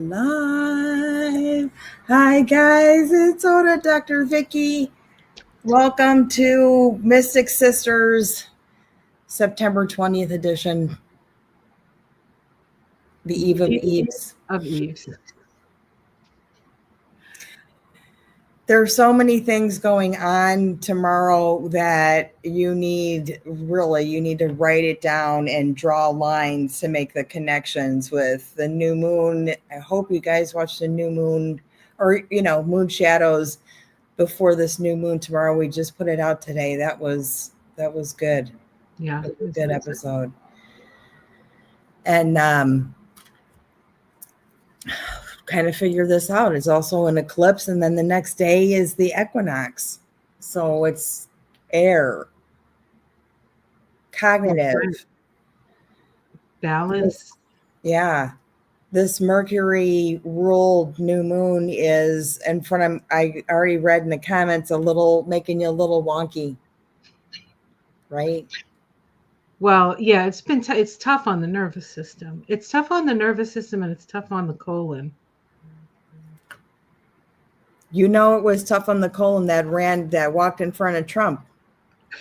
Live. Hi guys, it's Oda Dr. Vicky. Welcome to Mystic Sisters September 20th edition. The Eve of Eves. There's so many things going on tomorrow that you need to write it down and draw lines to make the connections with the new moon. I hope you guys watch the new moon or, moon shadows before this new moon tomorrow. We just put it out today. That was good. Yeah. Good episode. And, kind of figure this out. It's also an eclipse, and then the next day is the equinox. So it's air, cognitive, balance. Yeah. This Mercury ruled new moon is in front of, I already read in the comments, making you a little wonky, right? Well, yeah, it's tough on the nervous system. It's tough on the nervous system, and it's tough on the colon. It was tough on the colon that walked in front of Trump.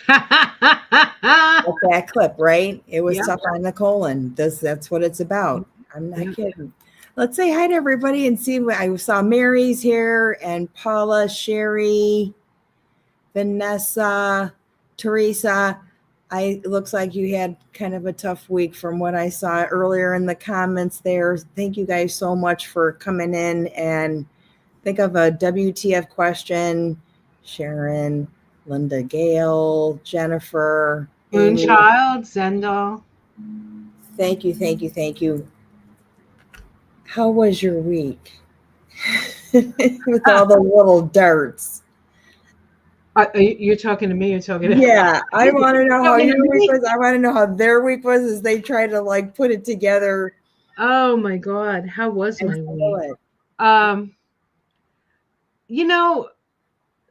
That clip, right? It was tough on the colon. That's what it's about. I'm not kidding. Let's say hi to everybody and see. I saw Mary's here and Paula, Sherry, Vanessa, Teresa. It looks like you had kind of a tough week from what I saw earlier in the comments there. Thank you guys so much for coming in and think of a WTF question. Sharon, Linda Gale, Jennifer, Moonchild, Zendal. Thank you. How was your week? With all the little darts. You're talking to me. You're talking to Yeah, I want to know how your week was. I want to know how their week was as they try to put it together. Oh my God, how was my week?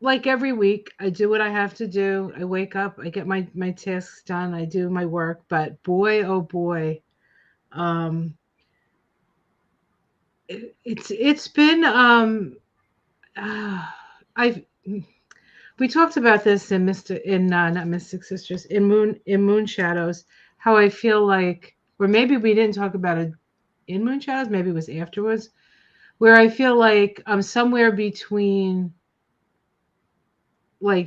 Like every week, I do what I have to do. I wake up, I get my tasks done, I do my work. But boy, oh boy, it's been we talked about this in not Mystic Sisters, in Moon Shadows, how I feel like, or maybe we didn't talk about it in Moon Shadows, maybe it was afterwards, where I feel like I'm somewhere between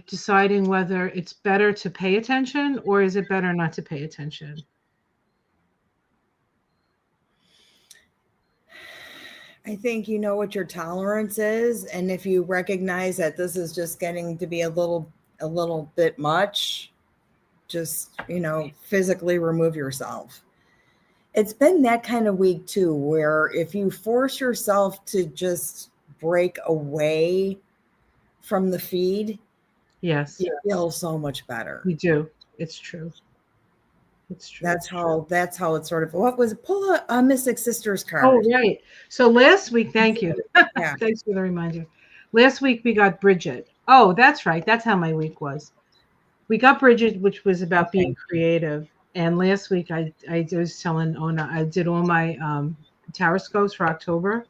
deciding whether it's better to pay attention or is it better not to pay attention. I think you know what your tolerance is, and if you recognize that this is just getting to be a little bit much, just physically remove yourself. It's been that kind of week too, where if you force yourself to just break away from the feed, yes, you feel so much better. You do. It's true. It's true. That's how it's sort of. What was it? Pull a Mystic Sisters card. Oh, right. So last week, thank you. Yeah. Thanks for the reminder. Last week we got Bridget. Oh, that's right. That's how my week was. We got Bridget, which was about being creative. And last week I was telling Ona, I did all my tarot scopes for October.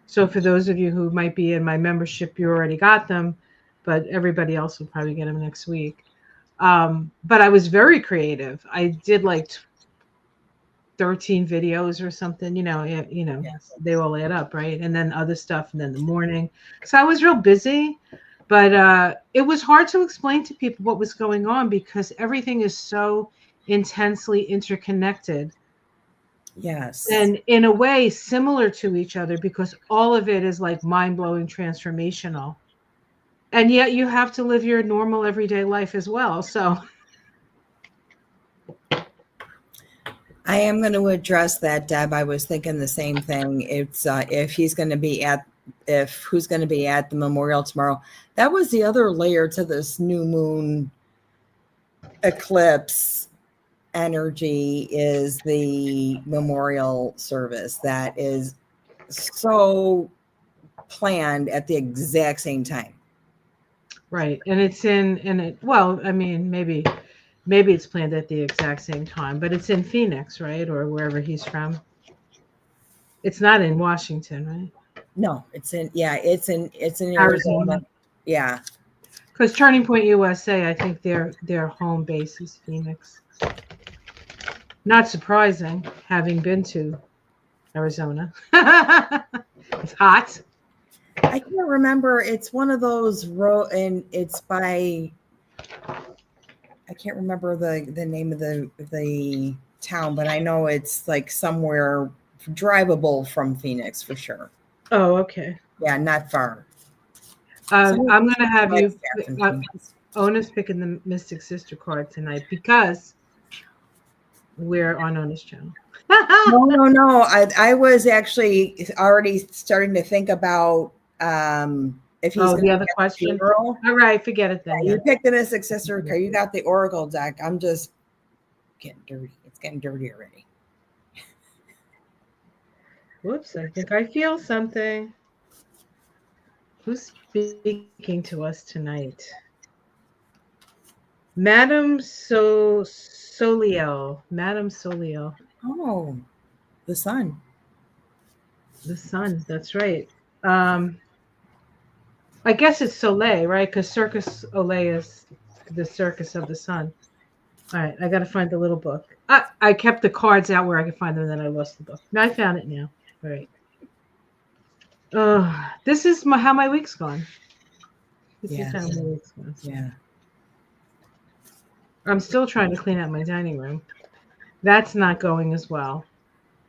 So for those of you who might be in my membership, you already got them, but everybody else will probably get them next week. But I was very creative. I did 13 videos or something, yes. They all add up, right? And then other stuff, and then the morning. So I was real busy, but it was hard to explain to people what was going on because everything is so intensely interconnected. Yes. And in a way similar to each other because all of it is mind-blowing, transformational. And yet you have to live your normal everyday life as well. So I am going to address that, Deb. I was thinking the same thing. It's who's going to be at the memorial tomorrow. That was the other layer to this new moon eclipse energy, is the memorial service that is so planned at the exact same time. Right. And maybe it's planned at the exact same time, but it's in Phoenix, right? Or wherever he's from. It's not in Washington, right? No, it's in Arizona. Arizona. Yeah. Because Turning Point USA, I think their home base is Phoenix. Not surprising, having been to Arizona. It's hot. I can't remember. It's one of those and it's by. I can't remember the name of the town, but I know it's like somewhere drivable from Phoenix for sure. Oh, okay. Yeah, not far. I'm going to have you. Ona's picking the Mystic Sister card tonight because we're on Ona's channel. No. I was actually already starting to think about if he's going the other question. All right, forget it then. Yeah, you picked the Mystic Sister card. You got the Oracle deck. I'm just getting dirty. It's getting dirty already. Whoops! I think I feel something. Who's speaking to us tonight? Madame Soliel. Madame Soliel. Oh, the sun. The sun. That's right. I guess it's Soleil, right? Because Circus Olay is the circus of the sun. All right, I got to find the little book. I kept the cards out where I could find them, and then I lost the book. Now I found it now. All right. This is how my week's gone. This is how my week's gone. Yeah. I'm still trying to clean out my dining room. That's not going as well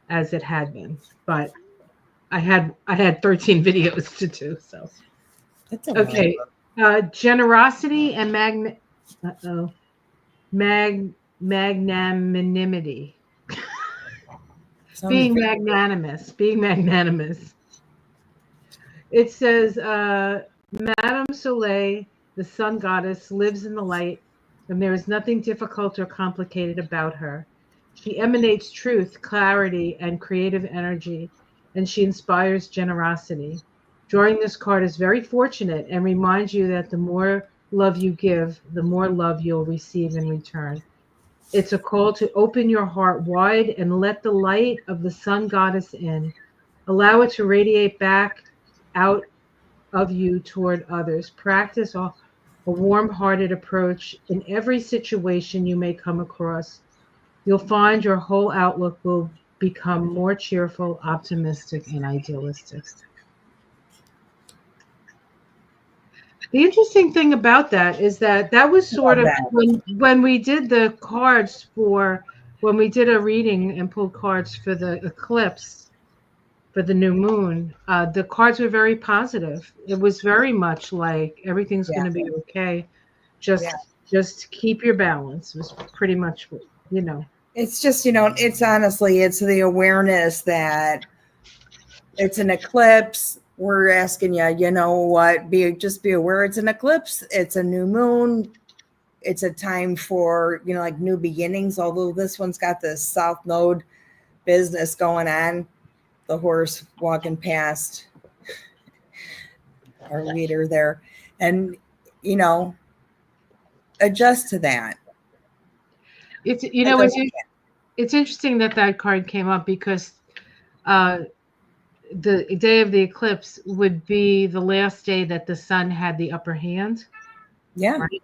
as it had been, but I had 13 videos to do. So That's okay. Generosity and magnanimity. Being magnanimous. It says, Madame Soleil, the sun goddess, lives in the light, and there is nothing difficult or complicated about her. She emanates truth, clarity, and creative energy, and she inspires generosity. Drawing this card is very fortunate and reminds you that the more love you give, the more love you'll receive in return. It's a call to open your heart wide and let the light of the sun goddess in. Allow it to radiate back out of you toward others. Practice a warm-hearted approach in every situation you may come across. You'll find your whole outlook will become more cheerful, optimistic, and idealistic. The interesting thing about that is that was sort of when we did the cards when we did a reading and pulled cards for the eclipse, for the new moon, the cards were very positive. It was very much like everything's going to be okay. Just keep your balance. It was pretty much, It's just, it's honestly, it's the awareness that it's an eclipse. We're asking you, you know what, just be aware it's an eclipse. It's a new moon. It's a time for, like new beginnings. Although this one's got the South Node business going on. The horse walking past our leader there. And, adjust to that. It's interesting that card came up because the day of the eclipse would be the last day that the sun had the upper hand. Yeah. Right?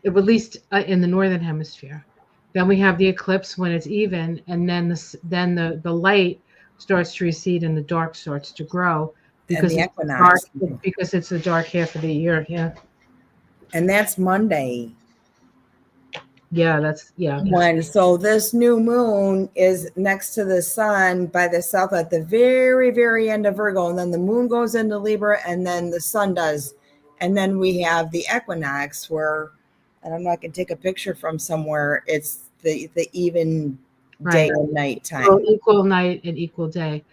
At least in the northern hemisphere. Then we have the eclipse when it's even, and then the light starts to recede and the dark starts to grow because it's dark, because it's the dark half of the year. Yeah. And that's Monday. Yeah, So this new moon is next to the sun by the south at the very, very end of Virgo. And then the moon goes into Libra and then the sun does. And then we have the equinox where, I don't know, I can take a picture from somewhere. It's the even day and night time. So equal night and equal day.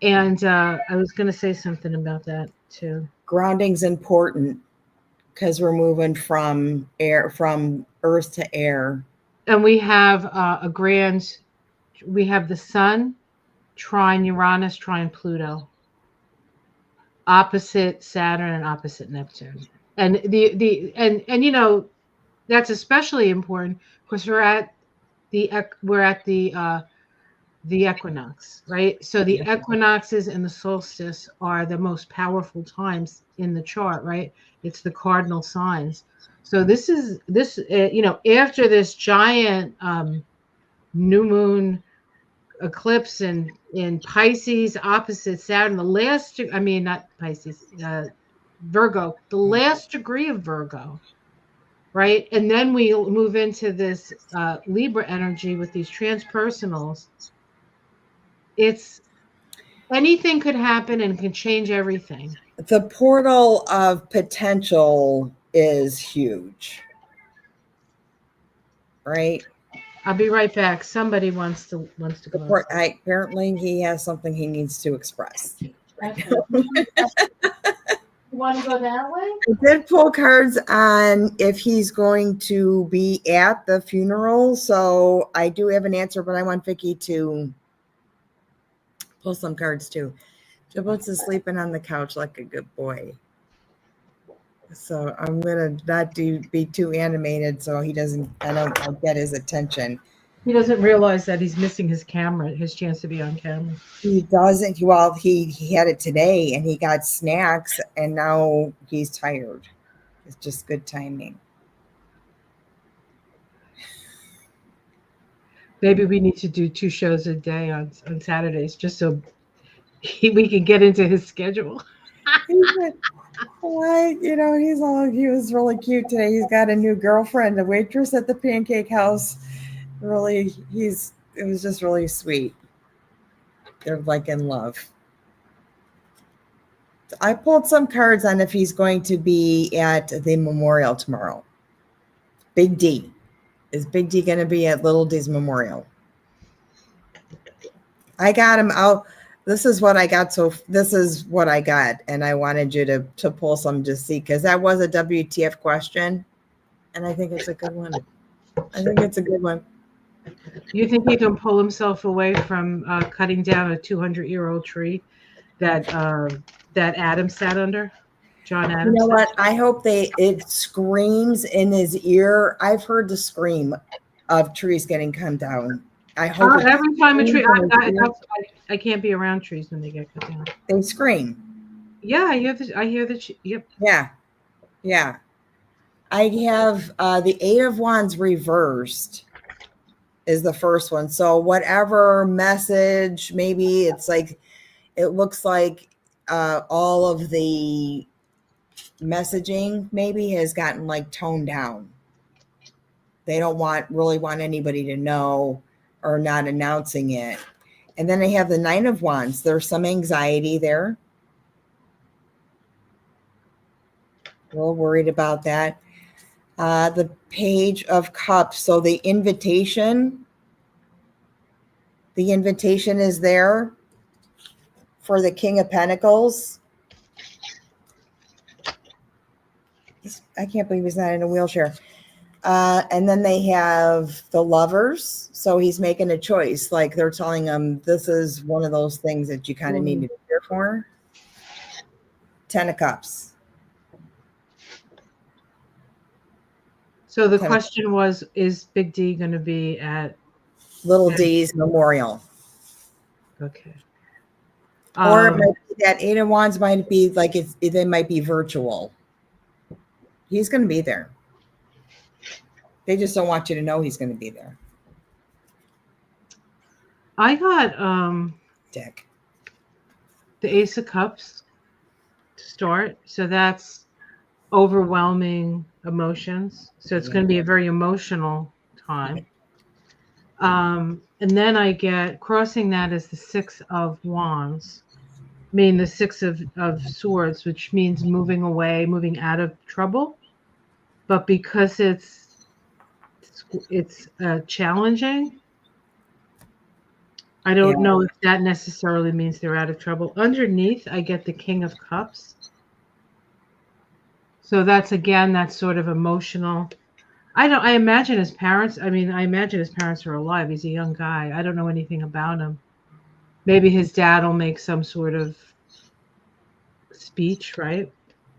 And I was going to say something about that too. Grounding's important because we're moving from earth to air. And we have we have the sun, trine Uranus, trine Pluto, opposite Saturn and opposite Neptune. And that's especially important because we're at the the equinox, right? So the equinoxes and the solstice are the most powerful times in the chart, right? It's the cardinal signs. So this, after this giant new moon eclipse in Pisces opposite Saturn, not Pisces, Virgo, the last degree of Virgo, right? And then we move into this Libra energy with these transpersonals. It's anything could happen and can change everything. The portal of potential is huge, right? I'll be right back. Somebody wants to go. Apparently, he has something he needs to express. Right okay. You want to go that way? I did pull cards on if he's going to be at the funeral, so I do have an answer, but I want Vicky to pull some cards too. Giblets is sleeping on the couch like a good boy. So I'm gonna not be too animated so I don't get his attention. He doesn't realize that he's missing his chance to be on camera. He doesn't. Well, he had it today and he got snacks and now he's tired. It's just good timing. Maybe we need to do 2 shows a day on Saturdays just so we can get into his schedule. He was really cute today. He's got a new girlfriend, a waitress at the Pancake House. Really, it was just really sweet. They're like in love. I pulled some cards on if he's going to be at the memorial tomorrow. Big D. Is Big D going to be at Little D's memorial? I got him out. This is what I got. So this is what I got. And I wanted you to pull some to see, because that was a WTF question. And I think it's a good one. You think he can pull himself away from cutting down a 200-year-old tree that Adam sat under? John Adams. You know what? I hope it screams in his ear. I've heard the scream of trees getting cut down. I hope every time a tree. I can't be around trees when they get cut down. They scream. Yeah, I hear the. Yep. Yeah. I have the 8 of Wands reversed is the first one. So whatever message, maybe it's like, it looks like all of the messaging maybe has gotten like toned down. They don't really want anybody to know or not announcing it. And then I have the 9 of Wands. There's some anxiety there. A little worried about that. The Page of Cups. So the invitation is there for the King of Pentacles. I can't believe he's not in a wheelchair. And then they have the Lovers. So he's making a choice. Like they're telling him, this is one of those things that you kind of need to be here for. 10 of Cups. So the question was, is Big D going to be at Little D's memorial? Okay. Or it might be that 8 of Wands might be like they might be virtual. He's going to be there. They just don't want you to know he's going to be there. I got Dick. The Ace of Cups to start. So that's overwhelming emotions. So it's going to be a very emotional time. And then I get crossing that as the 6 of Wands. I mean the 6 of Swords, which means moving away, moving out of trouble. But because it's challenging, I don't know if that necessarily means they're out of trouble. Underneath, I get the King of Cups. So that's sort of emotional. I imagine his parents are alive. He's a young guy. I don't know anything about him. Maybe his dad will make some sort of speech, right?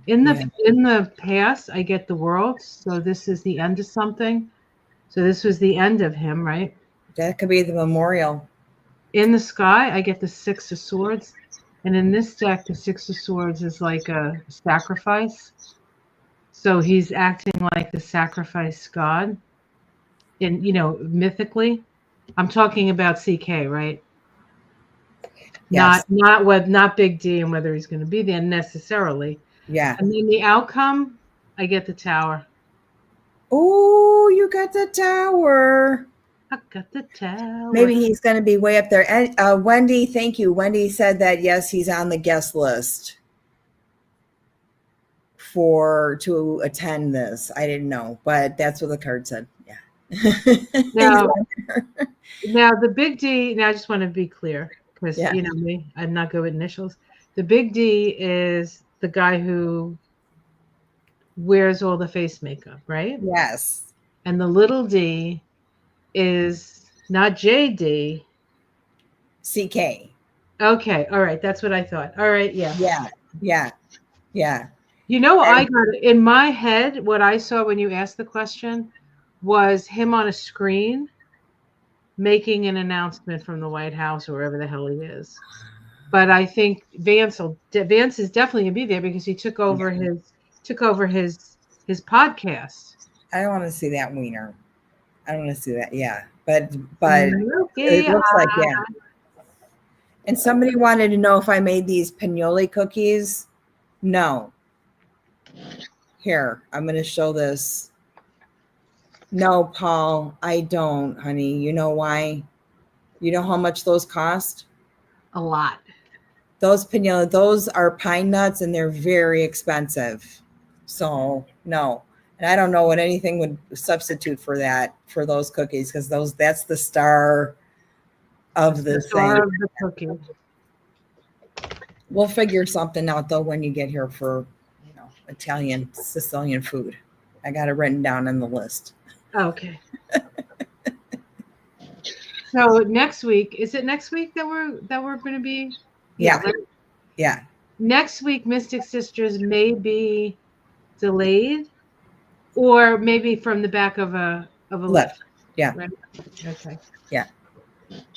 In the past, I get the World. So this is the end of something. So this was the end of him, right? That could be the memorial. In the sky, I get the Six of Swords. And in this deck, the Six of Swords is like a sacrifice. So he's acting like the sacrifice god. In, mythically. I'm talking about CK, right? Yes. Not Big D and whether he's going to be there necessarily. Yeah. And then the outcome, I get the Tower. Oh, you got the Tower. I got the Tower. Maybe he's going to be way up there. And Wendy, thank you. Wendy said that yes, he's on the guest list to attend this. I didn't know, but that's what the card said. Yeah. Now the Big D. Now I just want to be clear because Yeah. you know me, I'm not good with initials. The Big D is the guy who wears all the face makeup, right? Yes. And the little D is not JD. CK. Okay, all right, that's what I thought. All right, yeah. Yeah. You know, I got in my head what I saw when you asked the question was him on a screen making an announcement from the White House or wherever the hell he is. But I think Vance is definitely gonna be there because he took over his podcast. I don't want to see that wiener. I don't want to see that. Yeah, but it looks like And somebody wanted to know if I made these pinoli cookies. No. Here, I'm going to show this. No, Paul, I don't, honey. You know why? You know how much those cost? A lot. Those pinoli, those are pine nuts, and they're very expensive. So no. And I don't know what anything would substitute for those cookies, because that's the star of the thing. Of the cookie. We'll figure something out though when you get here for Italian, Sicilian food. I got it written down on the list. Okay. So next week, is it next week that we're going to be? Yeah. Next week, Mystic Sisters may be delayed, or maybe from the back of a lift. Yeah. Right? Okay. Yeah.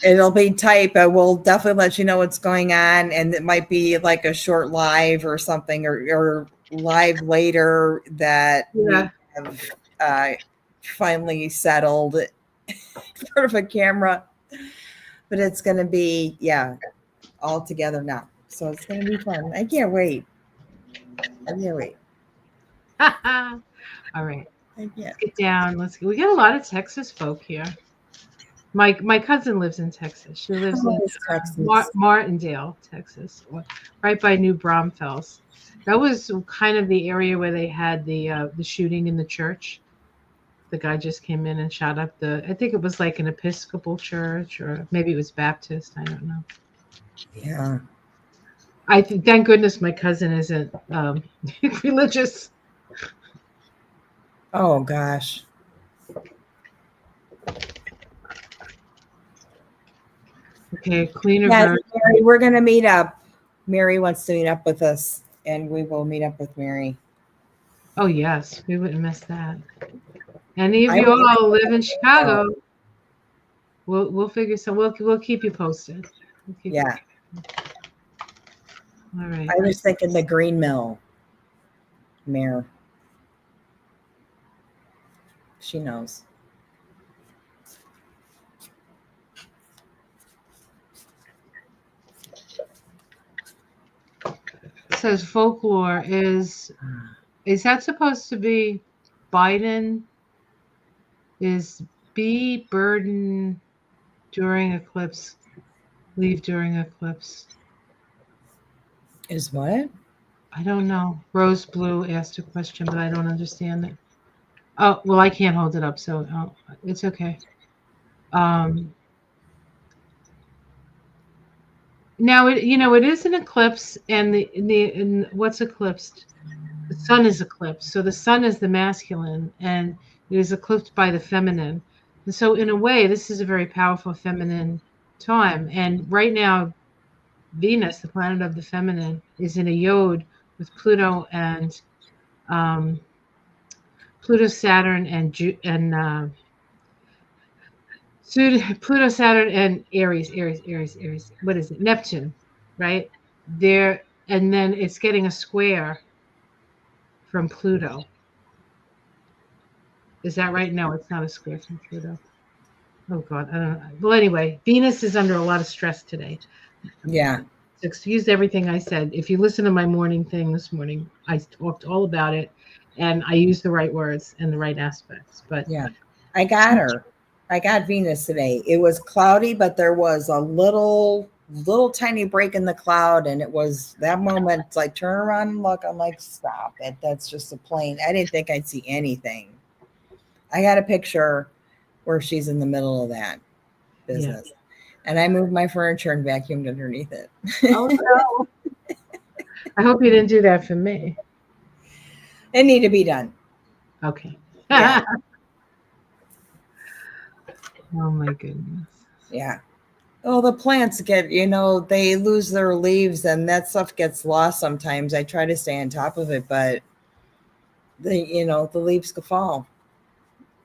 It'll be tight, but we'll definitely let you know what's going on, and it might be like a short live or something, or live later that we have finally settled in front of a camera. But it's going to be all together now, so it's going to be fun. I can't wait. All right. Let's get down. We get a lot of Texas folk here. My cousin lives in Texas. She lives in Martindale, Texas, right by New Braunfels. That was kind of the area where they had the shooting in the church. The guy just came in and shot up I think it was like an Episcopal church, or maybe it was Baptist. I don't know. Yeah. Thank goodness my cousin isn't religious. Oh gosh. Okay, cleaner. Mary, we're gonna meet up. Mary wants to meet up with us, and we will meet up with Mary. Oh yes, we wouldn't miss that. Any of you all live in Chicago? We'll figure some. We'll keep you posted. Yeah. All right. I was thinking the Green Mill. Mayor. She knows. It says folklore is that supposed to be Biden? Is be burden during eclipse, leave during eclipse? Is what? I don't know. Rose Blue asked a question, but I don't understand it. Oh, well, I can't hold it up, so it's okay. Now it is an eclipse, and what's eclipsed? The sun is eclipsed. So the sun is the masculine, and it is eclipsed by the feminine. And so in a way, this is a very powerful feminine time. And right now, Venus, the planet of the feminine, is in a yod with Pluto and Pluto, Saturn, and Pluto, Saturn, and Aries. What is it? Neptune, right? There, and then it's getting a square from Pluto. Is that right? No, it's not a square from Pluto. Oh God, I don't know. Well, anyway, Venus is under a lot of stress today. Yeah. Excuse everything I said. If you listen to my morning thing this morning, I talked all about it, and I used the right words and the right aspects. But Yeah, I got her. I got Venus today. It was cloudy, but there was a little tiny break in the cloud, and it was that moment. It's like turn around and look. I'm like, stop it. That's just a plane. I didn't think I'd see anything. I got a picture where she's in the middle of that business, yeah. and I moved my furniture and vacuumed underneath it. Oh no! I hope you didn't do that for me. It needed to be done. Okay. Yeah. Oh my goodness. Yeah. Oh, the plants get, they lose their leaves and that stuff gets lost sometimes. I try to stay on top of it, but the leaves could fall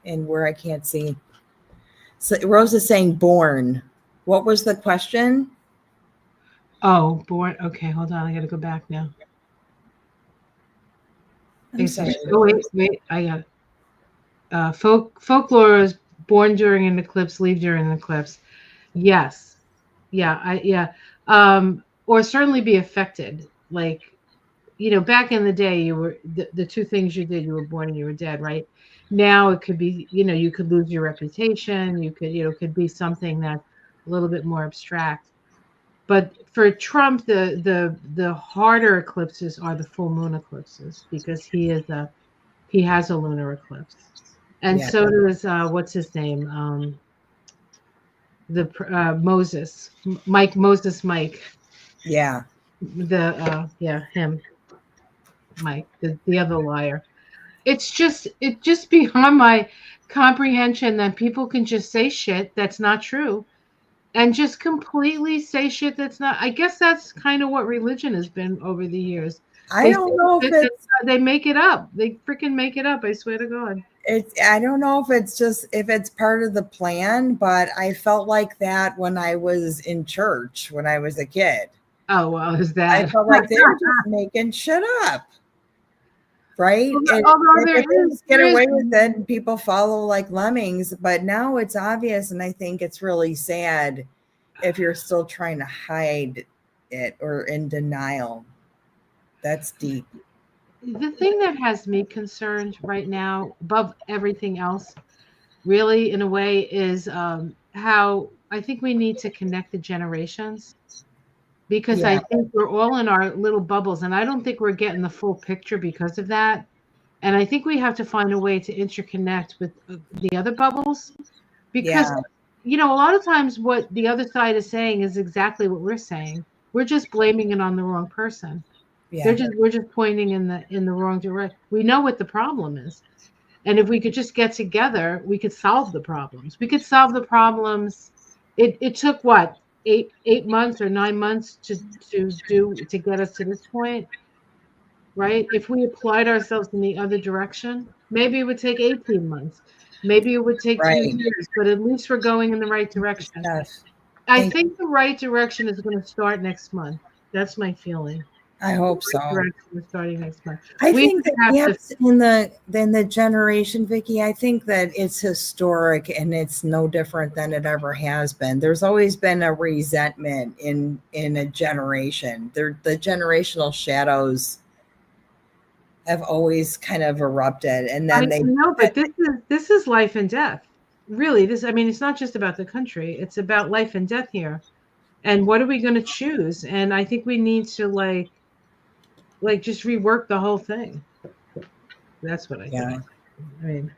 and where I can't see. So Rose is saying born. What was the question? Oh, born. Okay, hold on. I got to go back now. I'm sorry. Oh, wait. I got it. Folklore is born during an eclipse, leave during an eclipse. Yes. Yeah. Or certainly be affected. Like, back in the day, you were the two things you did, you were born and you were dead, right? Now it could be, you could lose your reputation. You could, could be something that's a little bit more abstract. But for Trump, the harder eclipses are the full moon eclipses because he has a lunar eclipse, and Yeah. so does what's his name, Moses, Mike. Yeah. Him, Mike, the other liar. It's just beyond my comprehension that people can just say shit that's not true and just completely say shit that's not. I guess that's kind of what religion has been over the years. I don't know if it's They make it up. They freaking make it up. I swear to God. I don't know if it's part of the plan, but I felt like that when I was in church when I was a kid. Oh well, is that? I felt like they were just making shit up. Right? Although Get away with it and people follow like lemmings, but now it's obvious, and I think it's really sad if you're still trying to hide it or in denial. That's deep. The thing that has me concerned right now, above everything else, really, in a way, is how I think we need to connect the generations. Because I think we're all in our little bubbles, and I don't think we're getting the full picture because of that. And I think we have to find a way to interconnect with the other bubbles, because a lot of times what the other side is saying is exactly what we're saying. We're just blaming it on the wrong person. We're just pointing in the wrong direction. We know what the problem is, and if we could just get together, we could solve the problems. We could solve the problems. It took what? 8 months or 9 months to get us to this point, right? If we applied ourselves in the other direction, maybe it would take 18 months, maybe it would take 2 years, but at least we're going in the right direction. I think the right direction is going to start next month. That's my feeling. I hope so. Starting next month. I think that in the generation, Vicki, I think that it's historic and it's no different than it ever has been. There's always been a resentment in a generation. The generational shadows have always kind of erupted, and then but this is life and death. Really, it's not just about the country. It's about life and death here. And what are we going to choose? And I think we need to like just rework the whole thing. That's what I think. I mean,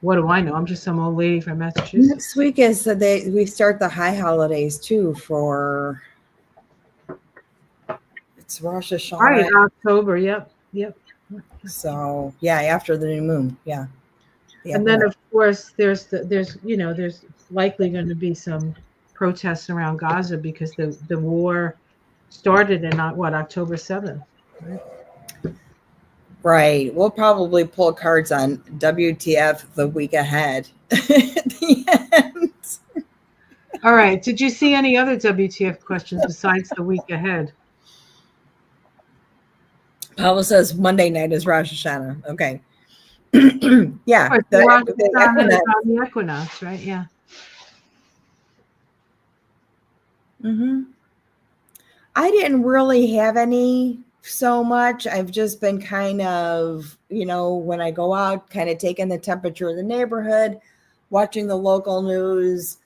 what do I know? I'm just some old lady from Massachusetts. Next week is we start the high holidays too for it's Rosh Hashanah. Right, October. Yep. So after the new moon. Yeah. And then of course there's likely going to be some protests around Gaza because the war started in October 7th. Right. We'll probably pull cards on WTF the week ahead. At the end. All right. Did you see any other WTF questions besides the week ahead? Paula says Monday night is Rosh Hashanah. Okay. Yeah. The equinox, right? Yeah. I didn't really have any so much. I've just been kind of, when I go out, kind of taking the temperature of the neighborhood, watching the local news,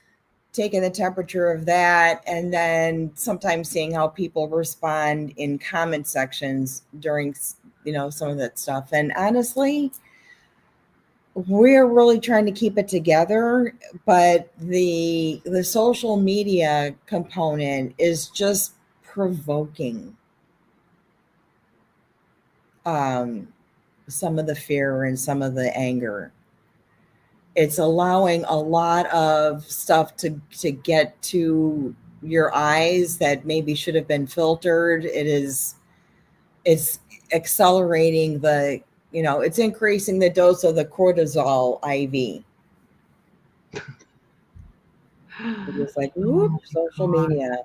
taking the temperature of that, and then sometimes seeing how people respond in comment sections during, some of that stuff. And honestly, we're really trying to keep it together, but the social media component is just provoking some of the fear and some of the anger. It's allowing a lot of stuff to get to your eyes that maybe should have been filtered. It's accelerating it's increasing the dose of the cortisol IV. It's like, social media.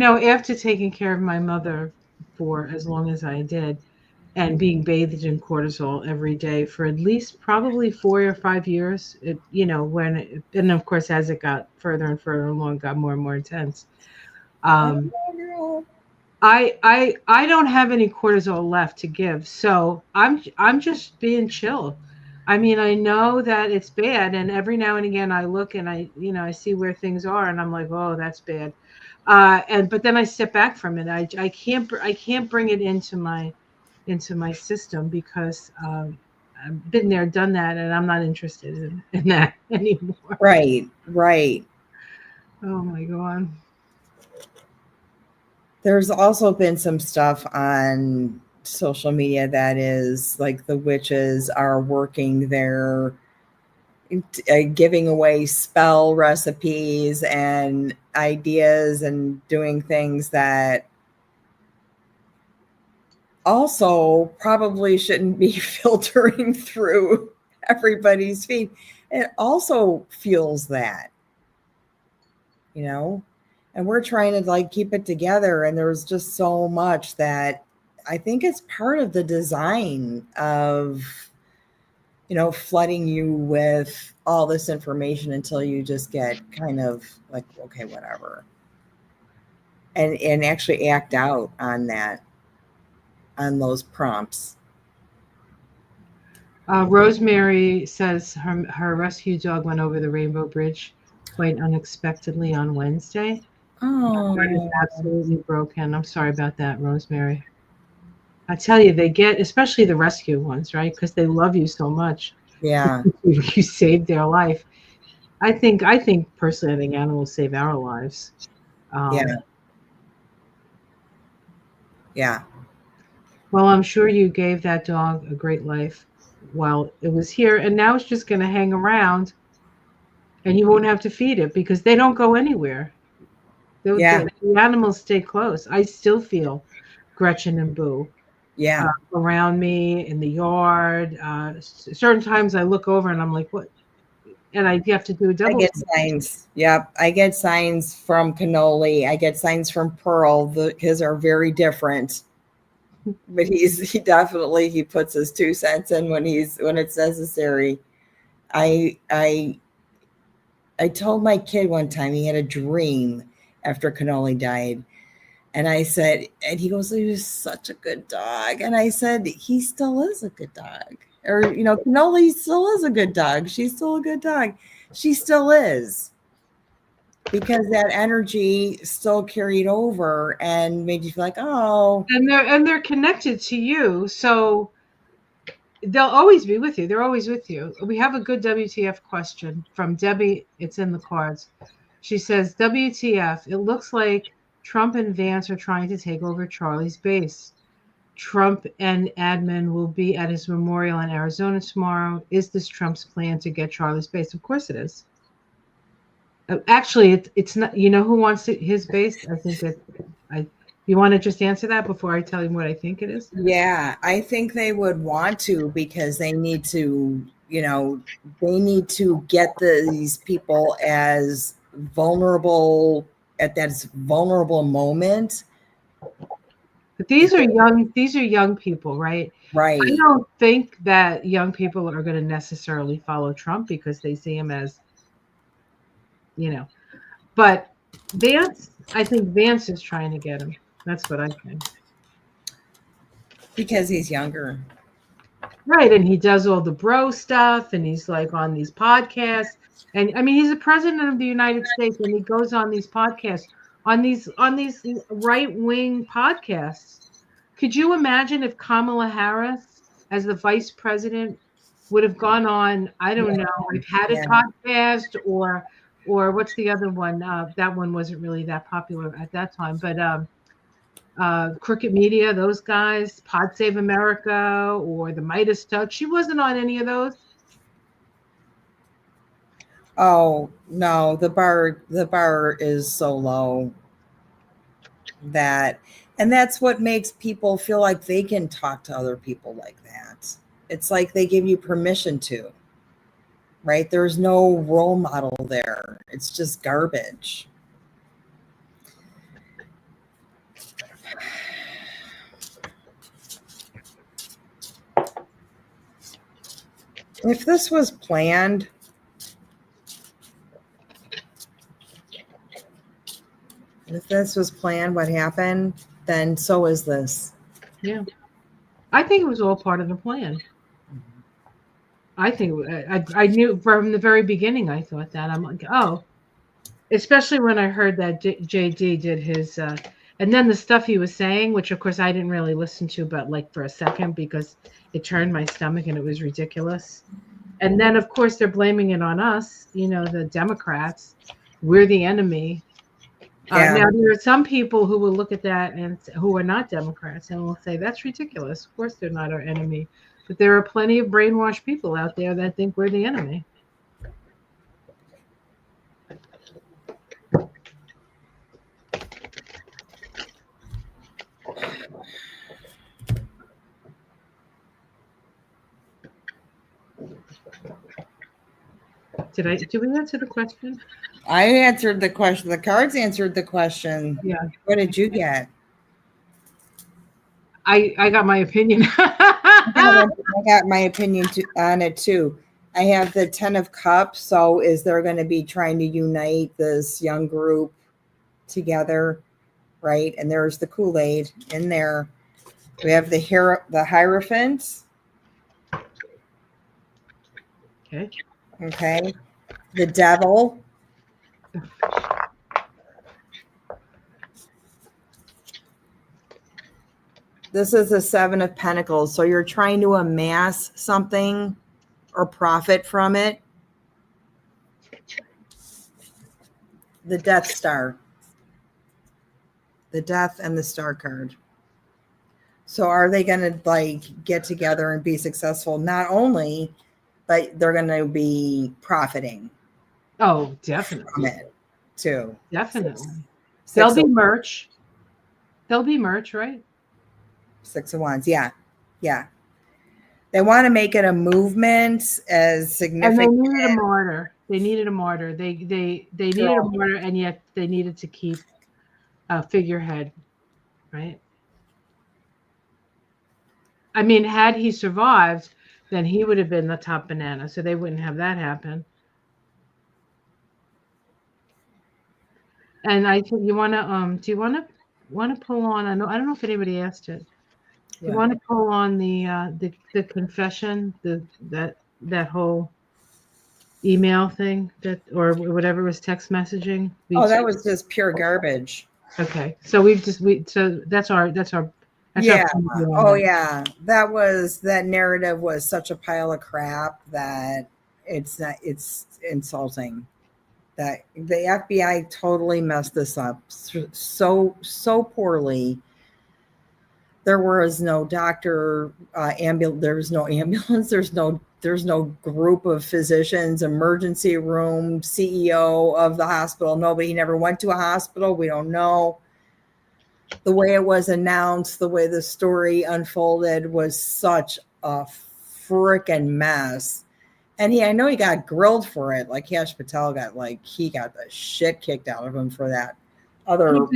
After taking care of my mother for as long as I did and being bathed in cortisol every day for at least probably 4 or 5 years, and of course, as it got further and further along, got more and more intense. I don't have any cortisol left to give. So I'm just being chill. I mean, I know that it's bad. And every now and again I look and I see where things are and I'm like, oh, that's bad. But then I step back from it. I can't bring it into my system because I've been there, done that, and I'm not interested in that anymore. Right. Oh my God. There's also been some stuff on social media that is like the witches are working their giving away spell recipes and ideas and doing things that also probably shouldn't be filtering through everybody's feed. It also fuels that, and we're trying to keep it together. And there's just so much that I think it's part of the design of, flooding you with all this information until you just get kind of like, okay, whatever. And actually act out on that, on those prompts. Rosemary says her rescue dog went over the Rainbow Bridge quite unexpectedly on Wednesday. Oh, that is absolutely broken. I'm sorry about that, Rosemary. I tell you, they get, especially the rescue ones, right? Because they love you so much. Yeah. You saved their life. I think personally, I think animals save our lives. Yeah. Well, I'm sure you gave that dog a great life while it was here, and now it's just going to hang around, and you won't have to feed it because they don't go anywhere. The animals stay close. I still feel Gretchen and Boo around me in the yard. Certain times I look over and I'm like, what? And I have to do a double. I get signs. Yep. I get signs from Cannoli. I get signs from Pearl. His are very different. But he definitely puts his 2 cents in when it's necessary. I told my kid one time he had a dream after Cannoli died. And I said, and he goes, he was such a good dog. And I said, he still is a good dog. Or, Cannoli still is a good dog. She's still a good dog. She still is. Because that energy still carried over and made you feel like, oh. And they're connected to you. So they'll always be with you. They're always with you. We have a good WTF question from Debbie. It's in the cards. She says, WTF, it looks like Trump and Vance are trying to take over Charlie's base. Trump and admin will be at his memorial in Arizona tomorrow. Is this Trump's plan to get Charlie's base? Of course it is. Actually, it's not. You know who wants his base? I think you want to just answer that before I tell you what I think it is? Yeah, I think they would want to because they need to, they need to get these people as vulnerable moment. But these are young people, right? Right. I don't think that young people are going to necessarily follow Trump because they see him as, but I think Vance is trying to get him. That's what I think. Because he's younger. Right. And he does all the bro stuff and he's like on these podcasts. And I mean, he's the president of the United States and he goes on these podcasts, on these right-wing podcasts. Could you imagine if Kamala Harris, as the vice president, would have gone on, I don't know, I've had a podcast or what's the other one? That one wasn't really that popular at that time, but Crooked Media, those guys, Pod Save America or the Midas Touch. She wasn't on any of those. Oh no, the bar is so low and that's what makes people feel like they can talk to other people like that. It's like they give you permission to, right? There's no role model there. It's just garbage. If this was planned, what happened, then so is this. Yeah. I think it was all part of the plan. I think I knew from the very beginning. I thought that. I'm like, oh, especially when I heard that JD did his, and then the stuff he was saying, which of course I didn't really listen to, but like for a second because it turned my stomach and it was ridiculous. And then of course they're blaming it on us, the Democrats. We're the enemy. Now there are some people who will look at that and who are not Democrats and will say that's ridiculous. Of course they're not our enemy. But there are plenty of brainwashed people out there that think we're the enemy. Did we answer the question? I answered the question. The cards answered the question. Yeah. What did you get? I got my opinion. I got my opinion on it too. I have the 10 of Cups. So is there going to be trying to unite this young group together, right? And there's the Kool-Aid in there. We have the Hierophant. Okay. The Devil. This is the 7 of Pentacles. So you're trying to amass something or profit from it. The Death Star. The Death and the Star card. So are they going to get together and be successful? Not only, but they're going to be profiting. Oh, definitely. From it too. Definitely. There'll be merch. There'll be merch, right? 6 of Wands. Yeah. They want to make it a movement as significant. And they needed a martyr. They needed a martyr, and yet they needed to keep a figurehead, right? I mean, had he survived, then he would have been the top banana. So they wouldn't have that happen. And I think you want to. Do you want to pull on? I don't know if anybody asked it. Do you want to pull on the confession, that whole email thing or whatever was text messaging? That was just pure garbage. Okay, so that's our. Yeah. Oh yeah. That narrative was such a pile of crap that it's insulting. That the FBI totally messed this up so poorly. There was no doctor, there was no ambulance. There's no group of physicians, emergency room, CEO of the hospital. Nobody never went to a hospital. We don't know. The way it was announced, the way the story unfolded was such a freaking mess. And I know he got grilled for it. Like Yash Patel got he got the shit kicked out of him for that other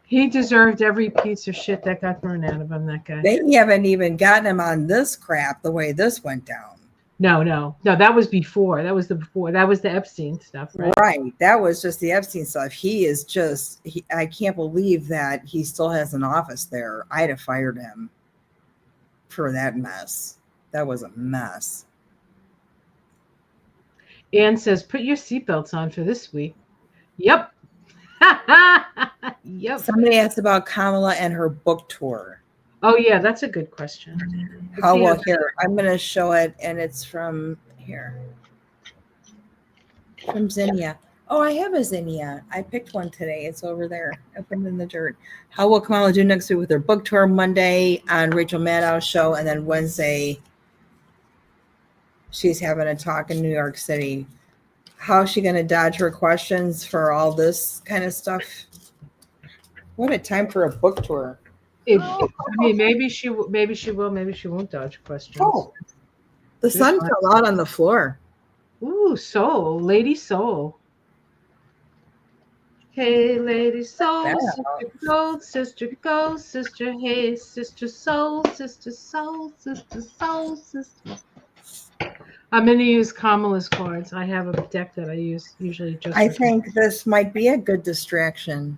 he deserved every piece of shit that got thrown out of him, that guy. They haven't even gotten him on this crap the way this went down. No, that was before. That was the Epstein stuff, right? Right. That was just the Epstein stuff. He is just, I can't believe that he still has an office there. I'd have fired him for that mess. That was a mess. Ann says, put your seatbelts on for this week. Yep. Yep. Somebody asked about Kamala and her book tour. Oh, yeah, that's a good question. How well, here, I'm going to show it, and it's from here. From Zinnia. Oh, I have a Zinnia. I picked one today. It's over there. I put it in the dirt. How will Kamala do next week with her book tour? Monday on Rachel Maddow's show, and then Wednesday she's having a talk in New York City. How is she going to dodge her questions for all this kind of stuff? What a time for a book tour. Maybe she will, maybe she won't dodge questions. Oh, the sun fell out on the floor. Ooh, soul, lady soul. Hey, lady soul, sister gold, sister gold, sister, hey, sister soul, sister soul, sister soul, sister. I'm going to use Kamala's cards. I have a deck that I use usually just. I think this might be a good distraction.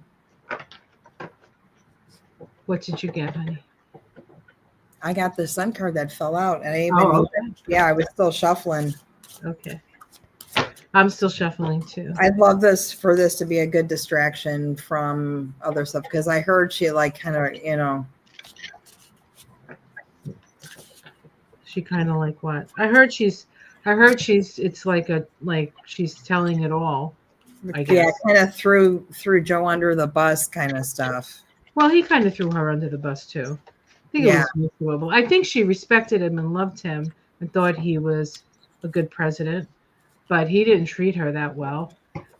What did you get, honey? I got the sun card that fell out, and I was still shuffling. Okay, I'm still shuffling too. I'd love for this to be a good distraction from other stuff, because I heard she kind of, She kind of like what? I heard she's. It's like she's telling it all. I guess. Yeah, kind of threw Joe under the bus, kind of stuff. Well, he kind of threw her under the bus too. I think it was mutual. I think she respected him and loved him and thought he was a good president, but he didn't treat her that well,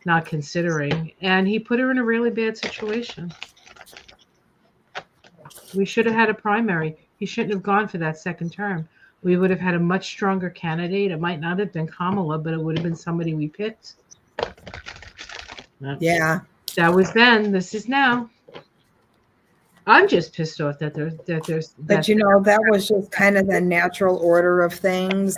not considering, and he put her in a really bad situation. We should have had a primary. He shouldn't have gone for that second term. We would have had a much stronger candidate. It might not have been Kamala, but it would have been somebody we picked. Yeah. That was then. This is now. I'm just pissed off that there's. But that was just kind of the natural order of things.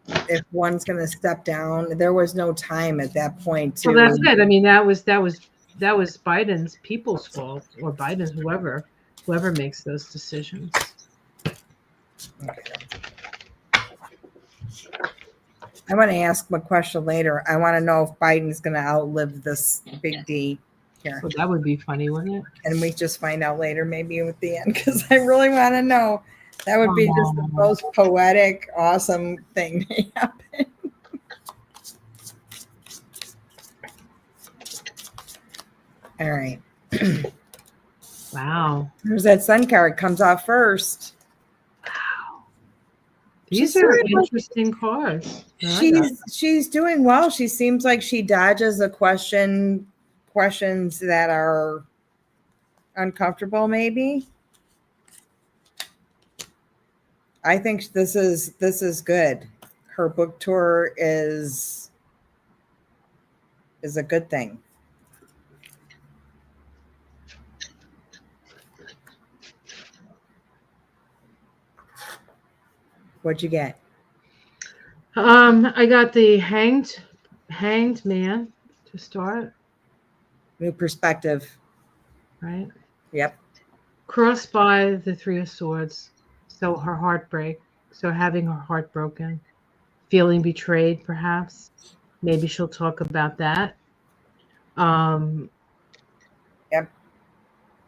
If one's going to step down, there was no time at that point to. Well, that's it. I mean, that was Biden's people's fault, or Biden's whoever makes those decisions. Okay. I want to ask him a question later. I want to know if Biden's going to outlive this big D here. Well, that would be funny, wouldn't it? And we just find out later, maybe at the end, because I really want to know. That would be just the most poetic, awesome thing to happen. All right. Wow. There's that sun card. Comes out first. Wow. These are interesting cards. She's doing well. She seems like she dodges the questions that are uncomfortable, maybe. I think this is good. Her book tour is a good thing. What'd you get? I got the hanged man to start. New perspective. Right? Yep. Crossed by the Three of Swords. So her heartbreak. So having her heart broken. Feeling betrayed, perhaps. Maybe she'll talk about that. Yep.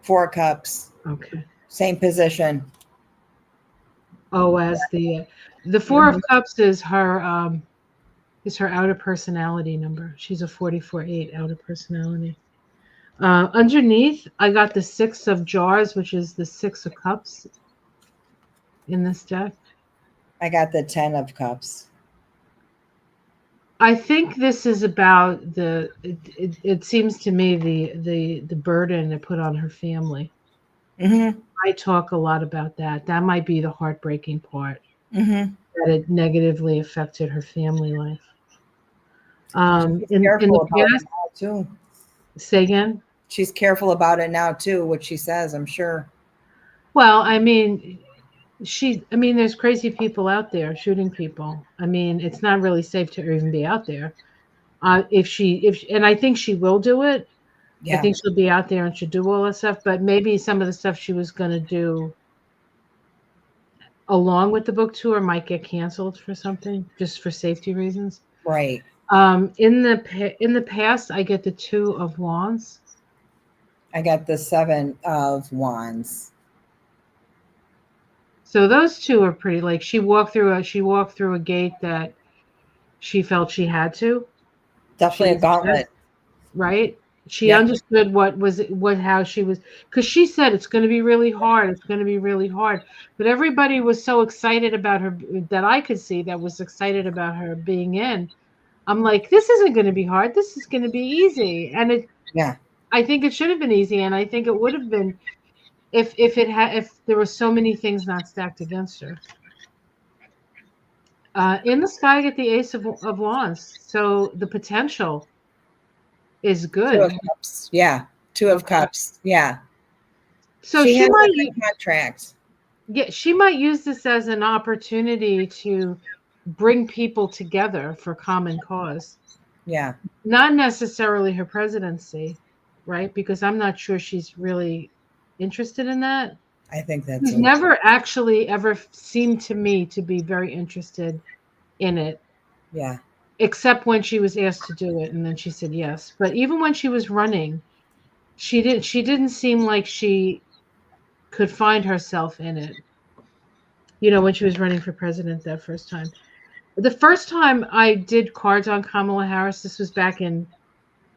4 cups. Okay. Same position. Oh, as the Four of Cups is her outer personality number. She's a 44-8 outer personality. Underneath, I got the 6 of Jars, which is the 6 of Cups in this deck. I got the 10 of Cups. I think this is about it seems to me the burden it put on her family. Mm-hmm. I talk a lot about that. That might be the heartbreaking part. Mm-hmm. that it negatively affected her family life. She's In careful the about it past, now too. say again. She's careful about it now too. What she says, I'm sure. Well, I mean, there's crazy people out there shooting people. I mean, it's not really safe to even be out there. And I think she will do it. I Yeah. think she'll be out there and she'll do all that stuff. But maybe some of the stuff she was going to do along with the book tour might get canceled for something, just for safety reasons. Right. In the past, I get the Two of Wands. I got the Seven of Wands. So those two are pretty. Like she walked through a gate that she felt she had to. Definitely a gauntlet. Right? She Yep. understood how she was, because she said it's going to be really hard. It's going to be really hard. But everybody was so excited about her, that I could see, that was excited about her being in. I'm like, this isn't going to be hard. This is going to be easy. And Yeah. I think it should have been easy, and I think it would have been if there were so many things not stacked against her. In the sky, I get the Ace of Wands, so the potential is Two of good. Cups. Yeah. Two of Okay, Cups. Yeah. so She she has a might good contract. use this as an opportunity to bring people together for common cause. Yeah. Not necessarily her presidency, right? Because I'm not sure she's really interested in that. I think that's She's so too. never actually ever seemed to me to be very interested in it, Yeah. except when she was asked to do it and then she said yes. But even when she was running, she didn't seem like she could find herself in it. When she was running for president that first time. The first time I did cards on Kamala Harris, this was back in,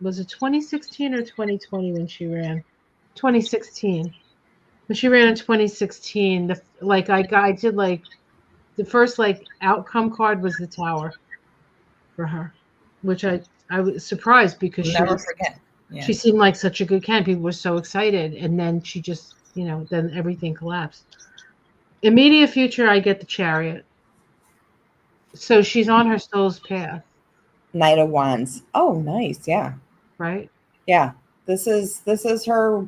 was it 2016 or 2020 when she ran? 2016. When she ran in 2016, I did like the first like outcome card was the Tower for her, which I was surprised because I'll never forget. Yeah. she seemed like such a good candidate. People were so excited, and then she just then everything collapsed. Immediate future, I get the Chariot, so she's on her soul's path, Knight of Wands. Oh, nice. Yeah. right? Yeah. This is her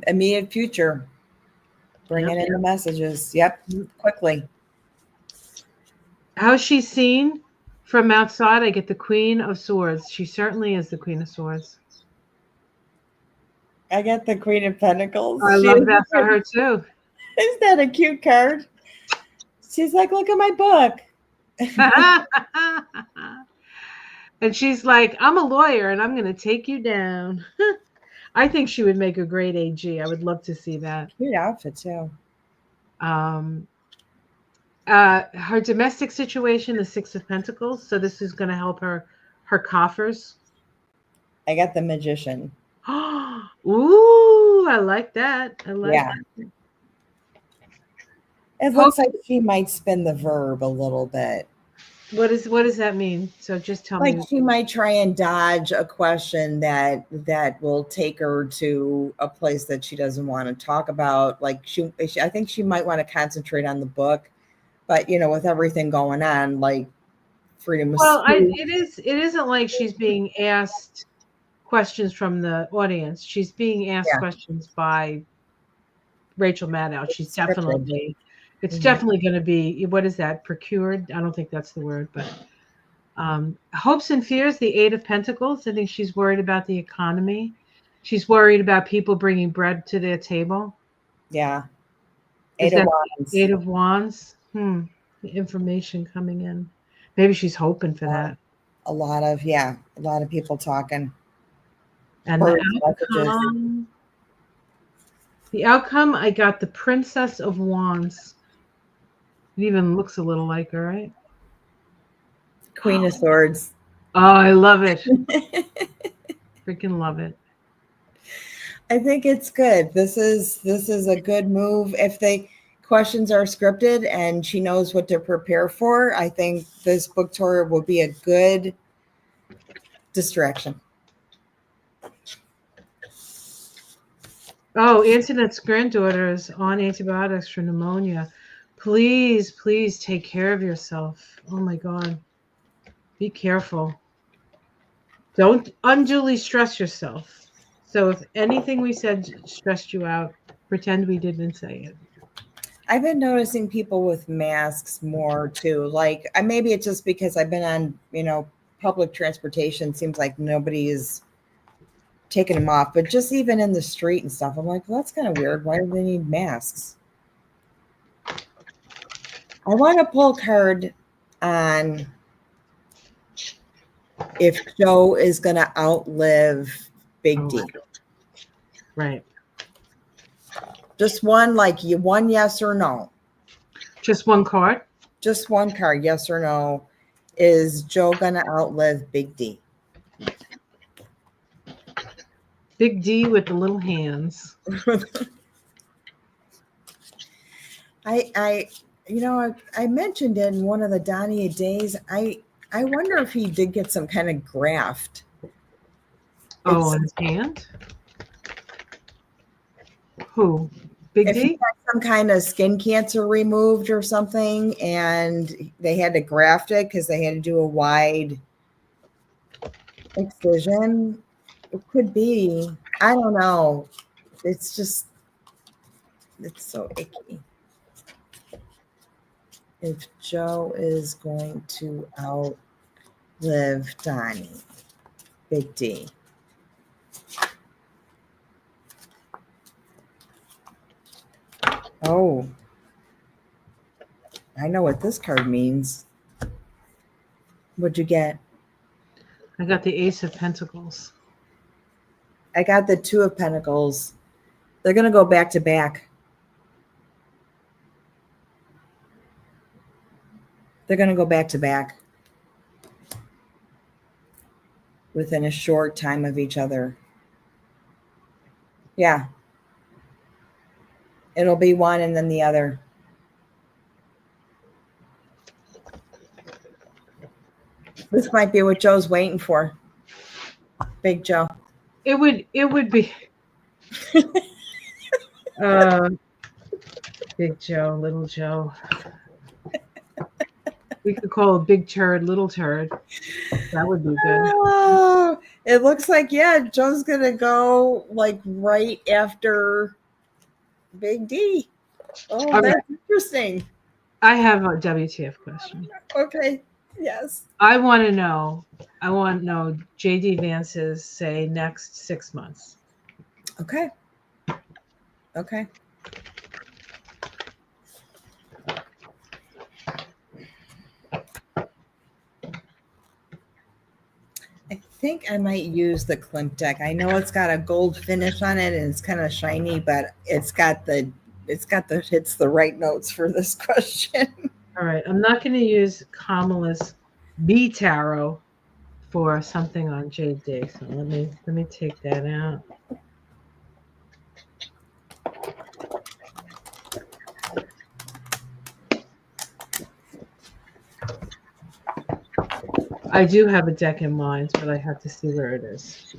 immediate future. Yep. Bringing in the messages. Yep. Quickly. How she's seen from outside, I get the Queen of Swords. She certainly is the Queen of Swords. I get the Queen of Pentacles. I love that for her too. Isn't that a cute card? She's like, look at my book. And she's like, I'm a lawyer and I'm going to take you down. I think she would make a great AG. I would love to see that. Cute outfit too. Her domestic situation, the Six of Pentacles. So this is going to help her coffers. I got the Magician. Ooh, I like that. I like that. It looks like she might spin the verb a little bit. What does that mean? So just tell me. Like she might try and dodge a question that will take her to a place that she doesn't want to talk about. Like I think she might want to concentrate on the book, but with everything going on, like freedom of speech. It isn't like she's being asked questions from the audience. She's being asked questions by Rachel Maddow. She's definitely, it's definitely going to be, what is that, procured? I don't think that's the word, but hopes and fears, the Eight of Pentacles. I think she's worried about the economy. She's worried about people bringing bread to their table. Yeah. Eight of Wands. Eight of Wands. The information coming in. Maybe she's hoping for that. A lot of people talking. And the outcome, I got the Princess of Wands. It even looks a little like her, right? Queen of Swords. Oh, I love it. Freaking love it. I think it's good. This is a good move. If the questions are scripted and she knows what to prepare for, I think this book tour will be a good distraction. Oh, Antoinette's granddaughter is on antibiotics for pneumonia. Please, please take care of yourself. Oh my God. Be careful. Don't unduly stress yourself. So if anything we said stressed you out, pretend we didn't say it. I've been noticing people with masks more too. Like maybe it's just because I've been on, public transportation. Seems like nobody's taking them off, but just even in the street and stuff, I'm like, well, that's kind of weird. Why do they need masks? I want to pull a card on if Joe is going to outlive Big D. Right. Just one, one yes or no. Just one card? Just one card, yes or no. Is Joe going to outlive Big D? Big D with the little hands. I mentioned it in one of the Donnie days. I wonder if he did get some kind of graft. On his hand? Who? Big if D? he had some kind of skin cancer removed or something, and they had to graft it because they had to do a wide excision. It could be. I don't know. It's so icky. If Joe is going to outlive Donnie, Big D. Oh, I know what this card means. What'd you get? I got the Ace of Pentacles. I got the Two of Pentacles. They're going to go back to back. They're going to go back to back within a short time of each other. Yeah. It'll be one and then the other. This might be what Joe's waiting for. Big Joe. It would be Big Joe, Little Joe. We could call it Big Turd, Little Turd. That would be good. Oh, it looks like, Joe's going to go right after Big D. Oh, that's interesting. I have a WTF question. Okay. Yes. I want to know JD Vance's say next 6 months. Okay. Okay. I think I might use the Klimt deck. I know it's got a gold finish on it and it's kind of shiny, but it's got the hits the right notes for this question. All right, I'm not going to use Kamala's B Tarot for something on JD. So let me take that out. I do have a deck in mind, but I have to see where it is.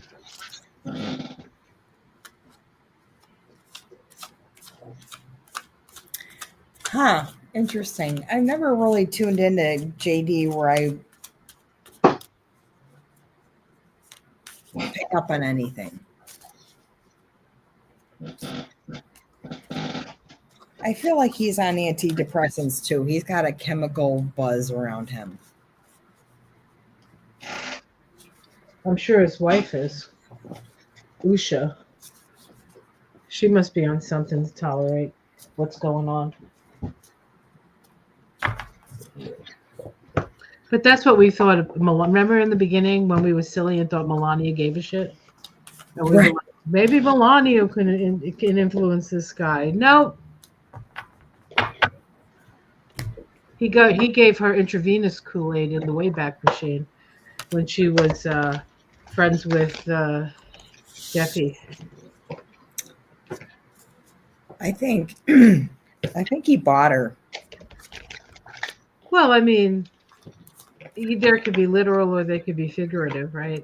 Huh. Interesting. I've never really tuned into JD where I pick up on anything. I feel like he's on antidepressants too. He's got a chemical buzz around him. I'm sure his wife is. Usha. She must be on something to tolerate what's going on. But that's what we thought of. Remember in the beginning when we were silly and thought Melania gave a shit? And we were like, maybe Melania can influence this guy. No. He gave her intravenous Kool-Aid in the Wayback Machine when she was friends with Jeffy. I think he bought her. Well, I mean, there could be literal or they could be figurative, right?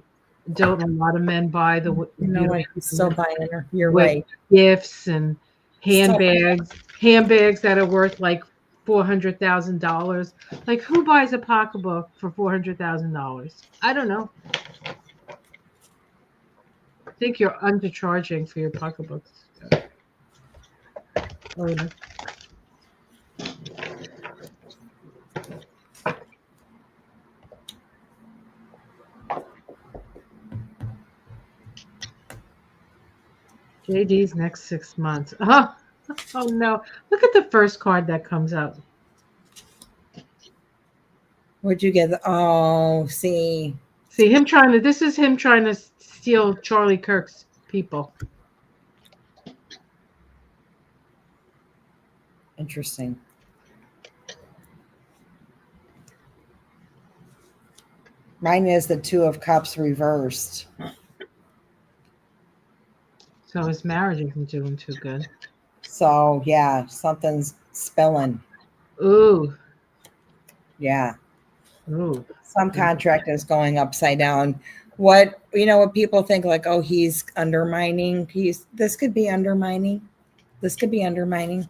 Don't a lot of men buy the He's still buying her. You're right. Gifts and handbags that are worth like $400,000. Like, who buys a pocketbook for $400,000? I don't know. I think you're undercharging for your pocketbooks. JD's next 6 months. Oh no. Look at the first card that comes up. What'd you get? Oh, see. See him this is him trying to steal Charlie Kirk's people. Interesting. Mine is the Two of Cups reversed. So his marriage isn't doing too good. So yeah, something's spilling. Ooh. Yeah. Ooh. Some contract is going upside down. What people think, like, oh, he's undermining. This could be undermining. This could be undermining.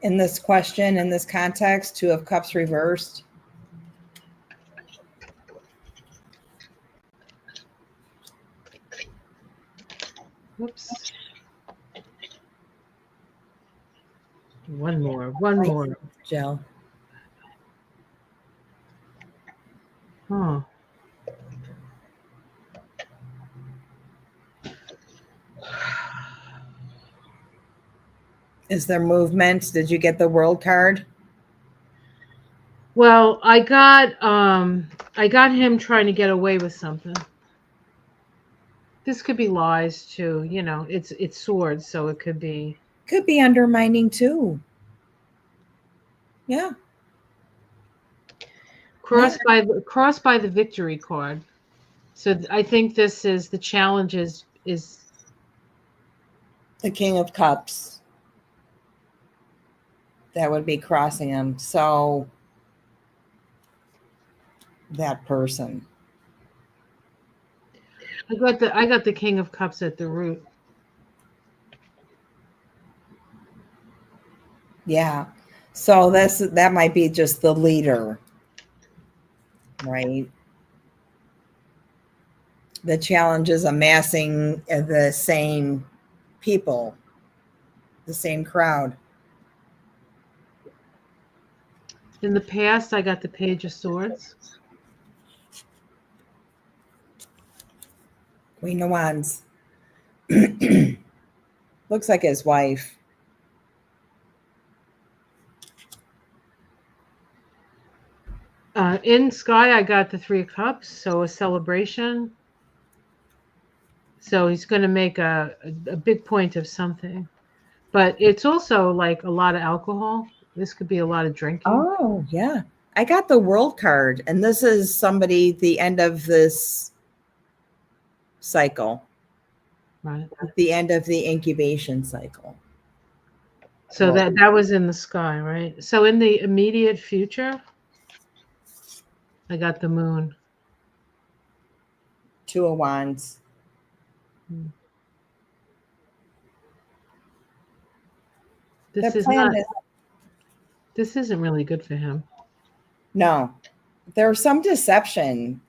In this question, in this context, Two of Cups reversed. Whoops. One more. Jill. Huh. Is there movement? Did you get the World card? Well, I got him trying to get away with something. This could be lies too, it's swords, so it could be undermining too. Yeah. Crossed by the victory card. So I think this is the challenge is the King of Cups. That would be crossing him. So that person. I got the King of Cups at the root. Yeah. So that might be just the leader, right? The challenge is amassing the same people, the same crowd. In the past, I got the Page of Swords. Queen of Wands. Looks like his wife. In Sky, I got the Three of Cups, so a celebration. So he's going to make a big point of something. But it's also like a lot of alcohol. This could be a lot of drinking. Oh, yeah. I got the World card, and this is somebody the end of this cycle. Right. At the end of the incubation cycle. So that was in the Sky, right? So in the immediate future, I got the Moon. Two of Wands. This isn't really good for him. No. There's some deception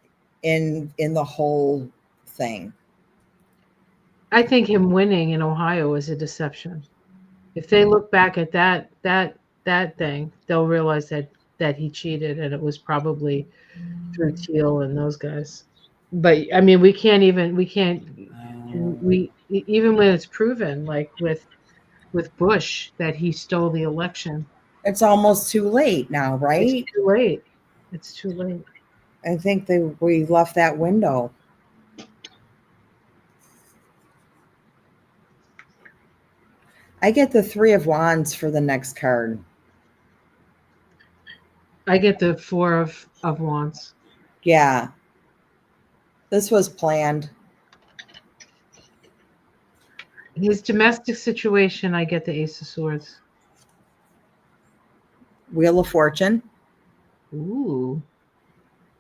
in the whole thing. I think him winning in Ohio is a deception. If they look back at that thing, they'll realize that he cheated, and it was probably through Teal and those guys. But I mean, even when it's proven, like with Bush, that he stole the election. It's almost too late now, right? It's too late. I think we left that window. I get the Three of Wands for the next card. I get the Four of Wands. Yeah. This was planned. His domestic situation, I get the Ace of Swords. Wheel of Fortune. Ooh.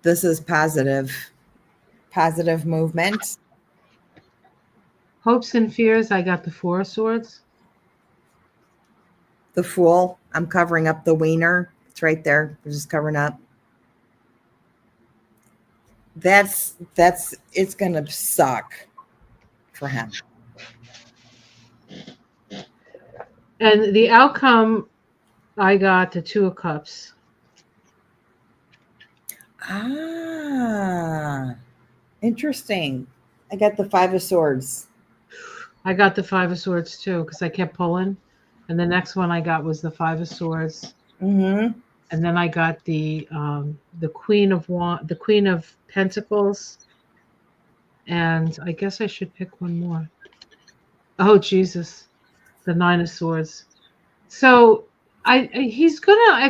This is positive movement. Hopes and fears, I got the Four of Swords. The Fool. I'm covering up the wiener. It's right there. We're just covering up. That's it's gonna suck for him. And the outcome, I got the Two of Cups. Ah, interesting. I got the Five of Swords. I got the Five of Swords too, because I kept pulling. And the next one I got was the Five of Swords. Mm-hmm. And then I got the Queen of Pentacles. And I guess I should pick one more. Oh Jesus, the Nine of Swords. So I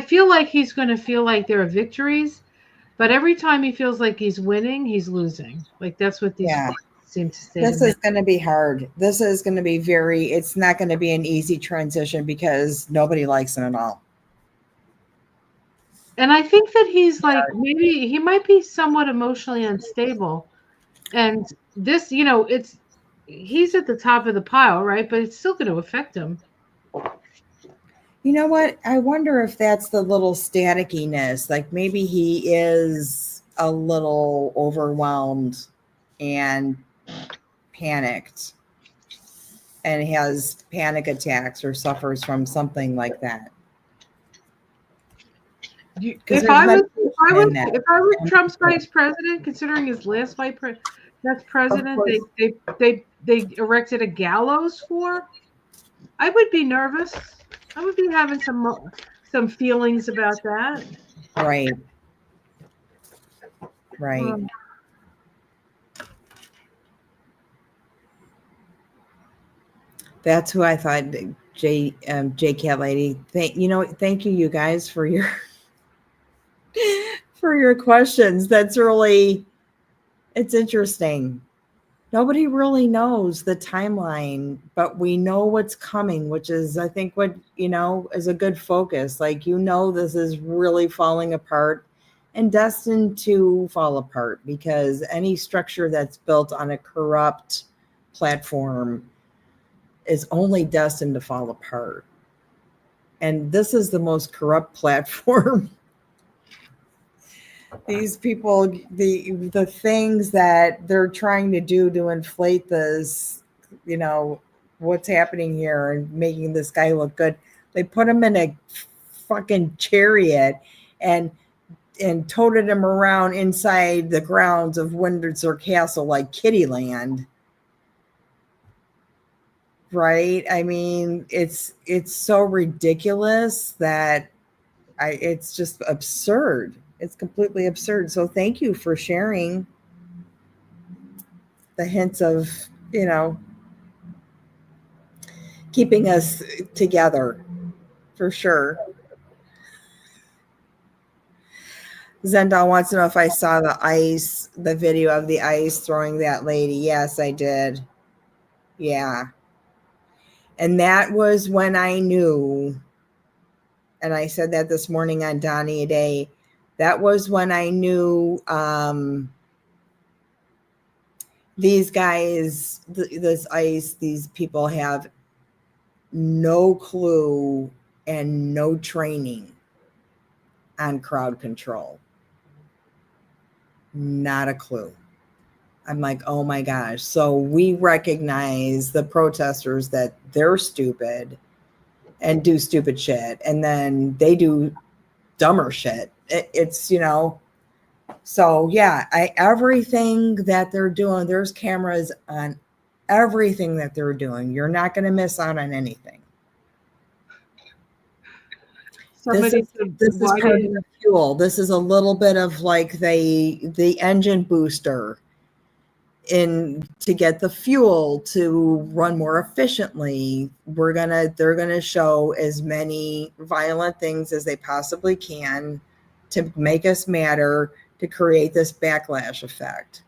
feel like he's gonna feel like there are victories, but every time he feels like he's winning, he's losing. Like that's what these cards seem to say. This is going to be hard. This is going to be it's not going to be an easy transition because nobody likes him at all. And I think that he's like, maybe he might be somewhat emotionally unstable. And this, he's at the top of the pile, right? But it's still going to affect him. You know what? I wonder if that's the little statickiness. Like maybe he is a little overwhelmed and panicked and has panic attacks or suffers from something like that. If I was Trump's vice president, considering his last vice president, they erected a gallows for, I would be nervous. I would be having some feelings about that. Right. That's who I thought. J Cat Lady. Thank you, you guys, for your questions. That's really, it's interesting. Nobody really knows the timeline, but we know what's coming, which is, I think, what, is a good focus. Like, this is really falling apart and destined to fall apart, because any structure that's built on a corrupt platform is only destined to fall apart. And this is the most corrupt platform. These people, the things that they're trying to do to inflate this, what's happening here and making this guy look good. They put him in a fucking chariot and toted him around inside the grounds of Windsor Castle like Kittyland. Right? I mean, it's so ridiculous that it's just absurd. It's completely absurd. So thank you for sharing the hints of, keeping us together, for sure. Zendal wants to know if I saw the video of the ice throwing that lady. Yes, I did. Yeah. And that was when I knew, and I said that this morning on Donnie a Day, that was when I knew these guys, this ice, these people have no clue and no training on crowd control. Not a clue. I'm like, oh my gosh. So we recognize the protesters that they're stupid and do stupid shit, and then they do dumber shit. It's, so yeah, everything that they're doing, there's cameras on everything that they're doing. You're not going to miss out on anything. This is part of the fuel. This is a little bit of like the engine booster to get the fuel to run more efficiently. They're gonna show as many violent things as they possibly can to make us matter, to create this backlash effect.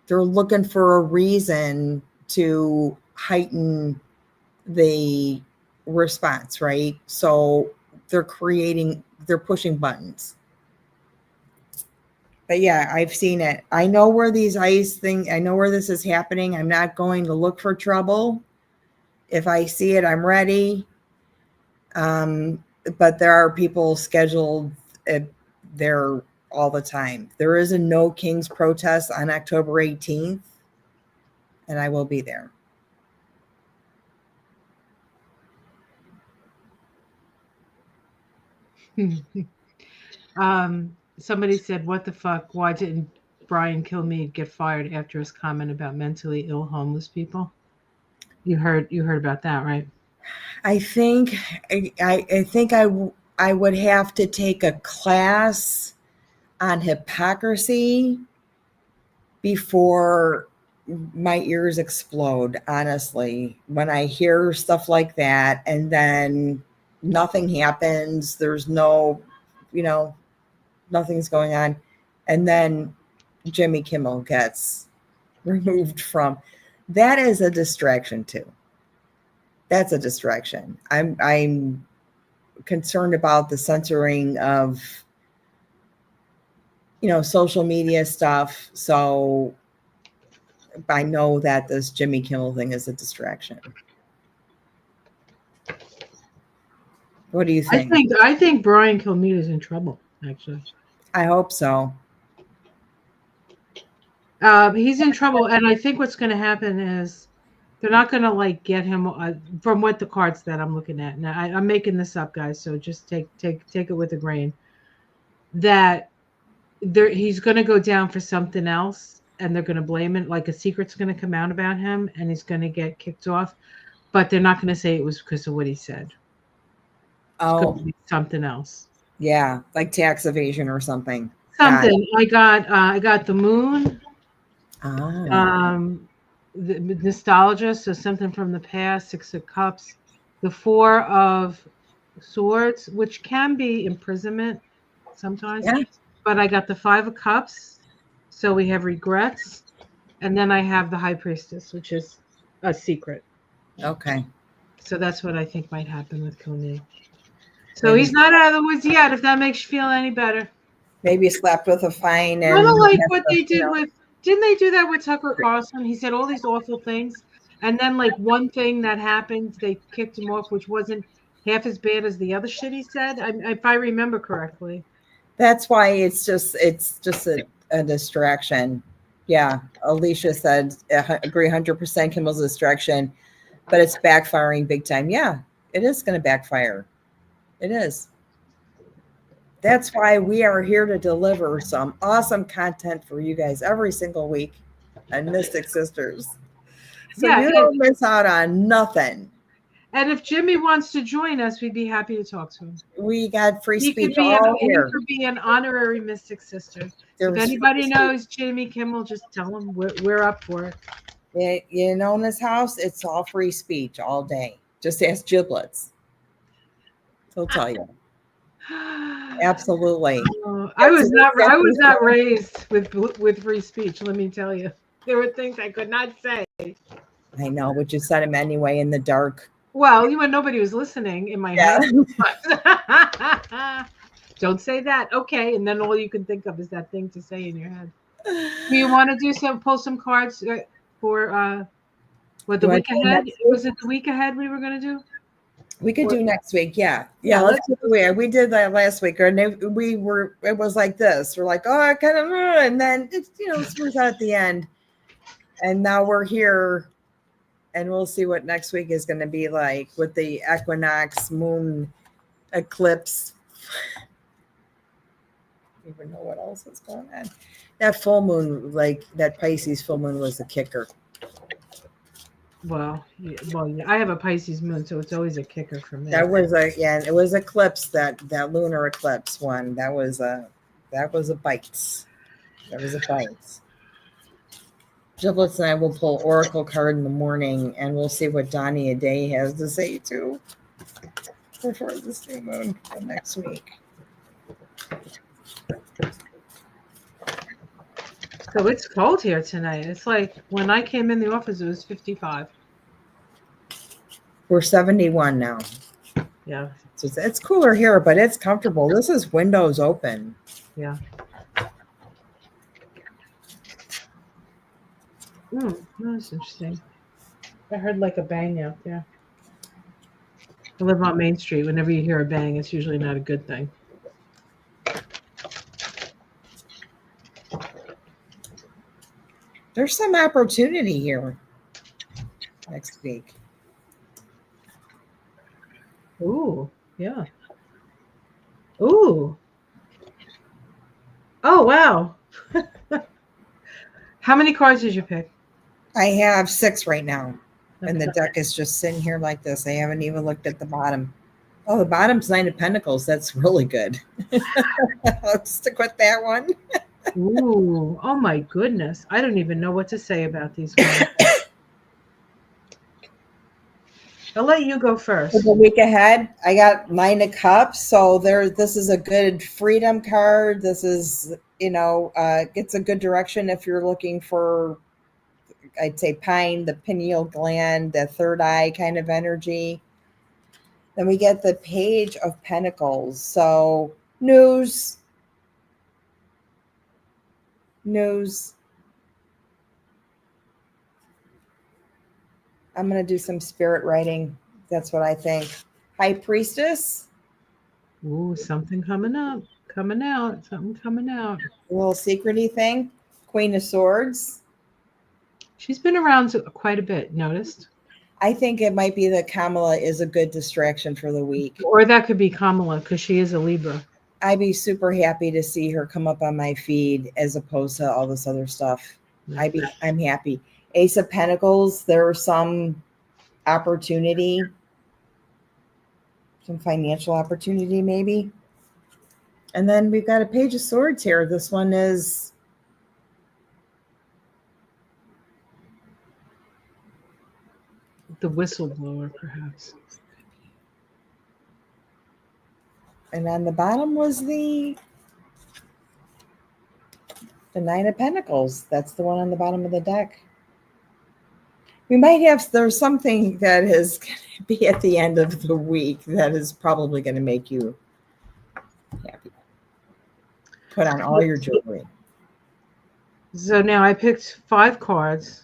They're looking for a reason to heighten the response, right? So they're pushing buttons. But yeah, I've seen it. I know where I know where this is happening. I'm not going to look for trouble. If I see it, I'm ready. But there are people scheduled there all the time. There is a No Kings protest on October 18th, and I will be there. Somebody said, "What the fuck? Why didn't Brian Kilmeade get fired after his comment about mentally ill homeless people?" You heard about that, right? I think I would have to take a class on hypocrisy before my ears explode, honestly, when I hear stuff like that and then nothing happens. There's no, nothing's going on. And then Jimmy Kimmel gets removed from. That is a distraction too. That's a distraction. I'm concerned about the censoring of, social media stuff. So I know that this Jimmy Kimmel thing is a distraction. What do you think? I think Brian Kilmeade is in trouble, actually. I hope so. He's in trouble, and I think what's going to happen is they're not going to get him from what the cards that I'm looking at. Now I'm making this up, guys, so just take it with a grain. That he's going to go down for something else, and they're going to blame it. Like a secret's going to come out about him, and he's going to get kicked off. But they're not going to say it was because of what he said. Oh, something else. Yeah, like tax evasion or something. Something. I got the moon. Ah. The nostalgia, so something from the past. 6 of Cups, the 4 of Swords, which can be imprisonment sometimes. Yeah. But I got the 5 of Cups, so we have regrets, and then I have the High Priestess, which is a secret. Okay. So that's what I think might happen with Kilmeade. So he's not out of the woods yet, if that makes you feel any better. Maybe slapped with a fine. And kind of like what they did with, didn't they do that with Tucker Carlson? He said all these awful things, and then one thing that happened, they kicked him off, which wasn't half as bad as the other shit he said, if I remember correctly. That's why it's just a distraction. Yeah, Alicia said, agree 100%. Kimmel's a distraction, but it's backfiring big time. Yeah, it is going to backfire. It is. That's why we are here to deliver some awesome content for you guys every single week on Mystic Sisters. So you don't miss out on nothing. And if Jimmy wants to join us, we'd be happy to talk to him. We got free speech He could be an honorary Mystic Sister. So if anybody knows Jimmy Kimmel, just tell him we're up for it. In this house, it's all free speech all day. Just ask Giblets. He'll tell you. Absolutely. I was not raised with free speech. Let me tell you, there were things I could not say. I know, but you said them anyway in the dark. Well, nobody was listening in my head. Don't say that. Okay, and then all you can think of is that thing to say in your head. Do you want to pull some cards for the week ahead? Was it the week ahead we were going to do? We could do next week. Yeah. Let's do it. We did that last week, and it was like this. We're like, oh, I kind of, and then it smooths out at the end. And now we're here, and we'll see what next week is going to be like with the equinox, moon, eclipse. I don't even know what else is going on. That full moon, that Pisces full moon, was the kicker. Well, I have a Pisces moon, so it's always a kicker for me. That was it was eclipse, that lunar eclipse one. That was a bite. That was a bite. Giblets and I will pull Oracle card in the morning, and we'll see what Donnie Ade has to say too before this new moon for next week. So it's cold here tonight. It's like when I came in the office, it was 55. We're 71 now. Yeah. So it's cooler here, but it's comfortable. This is windows open. Yeah. That's interesting. I heard a bang out there. I live on Main Street. Whenever you hear a bang, it's usually not a good thing. There's some opportunity here next week. Ooh, yeah. Ooh. Oh, wow. How many cards did you pick? I have 6 right now. Okay. And the deck is just sitting here like this. I haven't even looked at the bottom. Oh, the bottom's 9 of Pentacles. That's really good. Let's stick with that one. Ooh, oh my goodness. I don't even know what to say about these cards. I'll let you go first. For the week ahead, I got 9 of Cups. So this is a good freedom card. This is, gets a good direction if you're looking for, I'd say, pine, the pineal gland, the third eye kind of energy. Then we get the Page of Pentacles. So news. I'm going to do some spirit writing. That's what I think. High Priestess. Ooh, something coming up. Coming out. Something coming out. A little secrety thing. Queen of Swords. She's been around quite a bit, noticed? I think it might be that Kamala is a good distraction for the week. Or that could be Kamala because she is a Libra. I'd be super happy to see her come up on my feed as opposed to all this other stuff. I'm happy. Ace of Pentacles, there's some opportunity, some financial opportunity maybe. And then we've got a Page of Swords here. This one is the whistleblower, perhaps. And on the bottom was the 9 of Pentacles. That's the one on the bottom of the deck. There's something that is going to be at the end of the week that is probably going to make you happy. Put on all your jewelry. So now I picked 5 cards,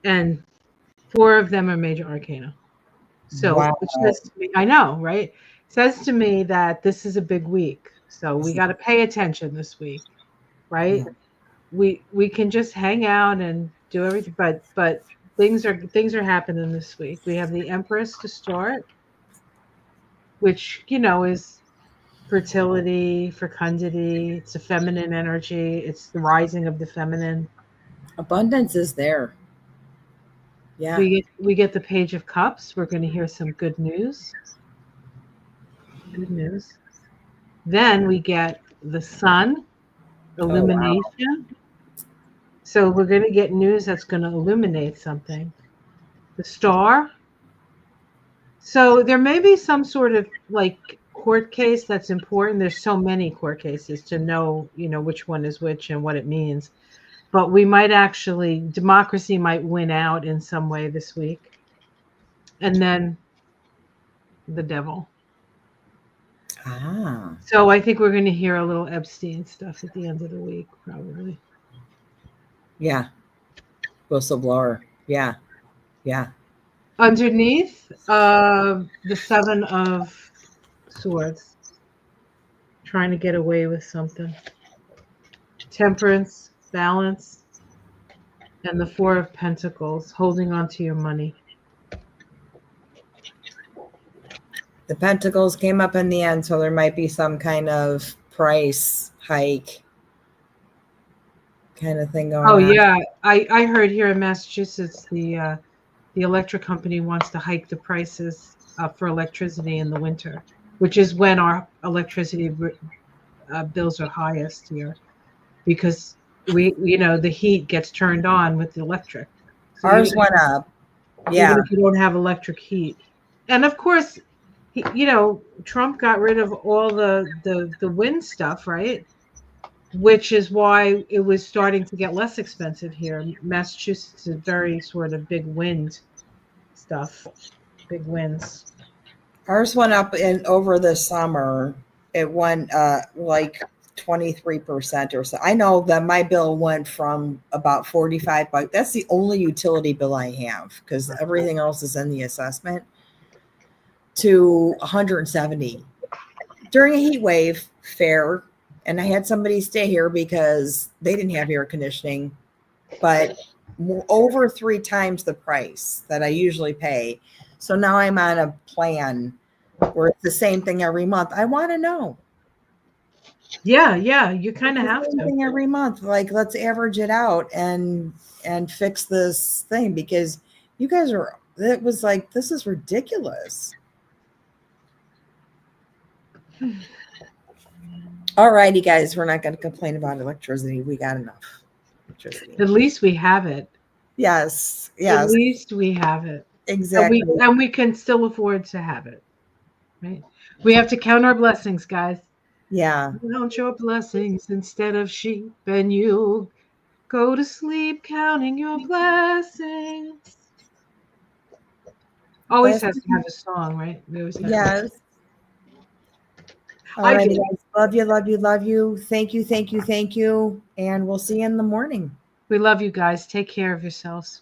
and 4 of them are major arcana. So wow. Which says to me, I know, right? It says to me that this is a big week. So we got to pay attention this week, right? Yeah. We can just hang out and do everything, but things are happening this week. We have the Empress to start, which is fertility, fecundity. It's a feminine energy. It's the rising of the feminine. Abundance is there. Yeah. We get the Page of Cups. We're going to hear some good news. Good news. Then we get the Sun, illumination. Oh, wow. So we're going to get news that's going to illuminate something. The Star. So there may be some sort of court case that's important. There's so many court cases to know, which one is which and what it means. But we might democracy might win out in some way this week. And then the Devil. Ah. So I think we're going to hear a little Epstein stuff at the end of the week, probably. Yeah. Whistleblower. Yeah. Yeah. Underneath, the 7 of Swords. Trying to get away with something. Temperance, balance, and the 4 of Pentacles, holding on to your money. The Pentacles came up in the end, so there might be some kind of price hike kind of thing going on. Oh, yeah. I heard here in Massachusetts, the electric company wants to hike the prices for electricity in the winter, which is when our electricity bills are highest here, because the heat gets turned on with the electric. So ours went up. Yeah. Even if you don't have electric heat. And of course, Trump got rid of all the wind stuff, right? Which is why it was starting to get less expensive here. Massachusetts is very sort of big wind stuff, big winds. Ours went up over the summer. It went 23% or so. I know that my bill went from about $45. That's the only utility bill I have because everything else is in the assessment. to 170 during a heat wave. Fair. And I had somebody stay here because they didn't have air conditioning, but over 3 times the price that I usually pay. So now I'm on a plan where it's the same thing every month. I want to know. Yeah, you kind of have to every month. Like, let's average it out and fix this thing, because you guys are. It was like, this is ridiculous. All righty, guys, we're not going to complain about electricity. We got enough electricity. At least we have it. Yes. At least we have it. Exactly. And we can still afford to have it. Right. We have to count our blessings, guys. Yeah. Count your blessings instead of sheep, and you'll go to sleep counting your blessings. Always has to have a song, right? We always have yes. All right, guys. Love you, love you, love you. Thank you, thank you, thank you. And we'll see you in the morning. We love you guys. Take care of yourselves.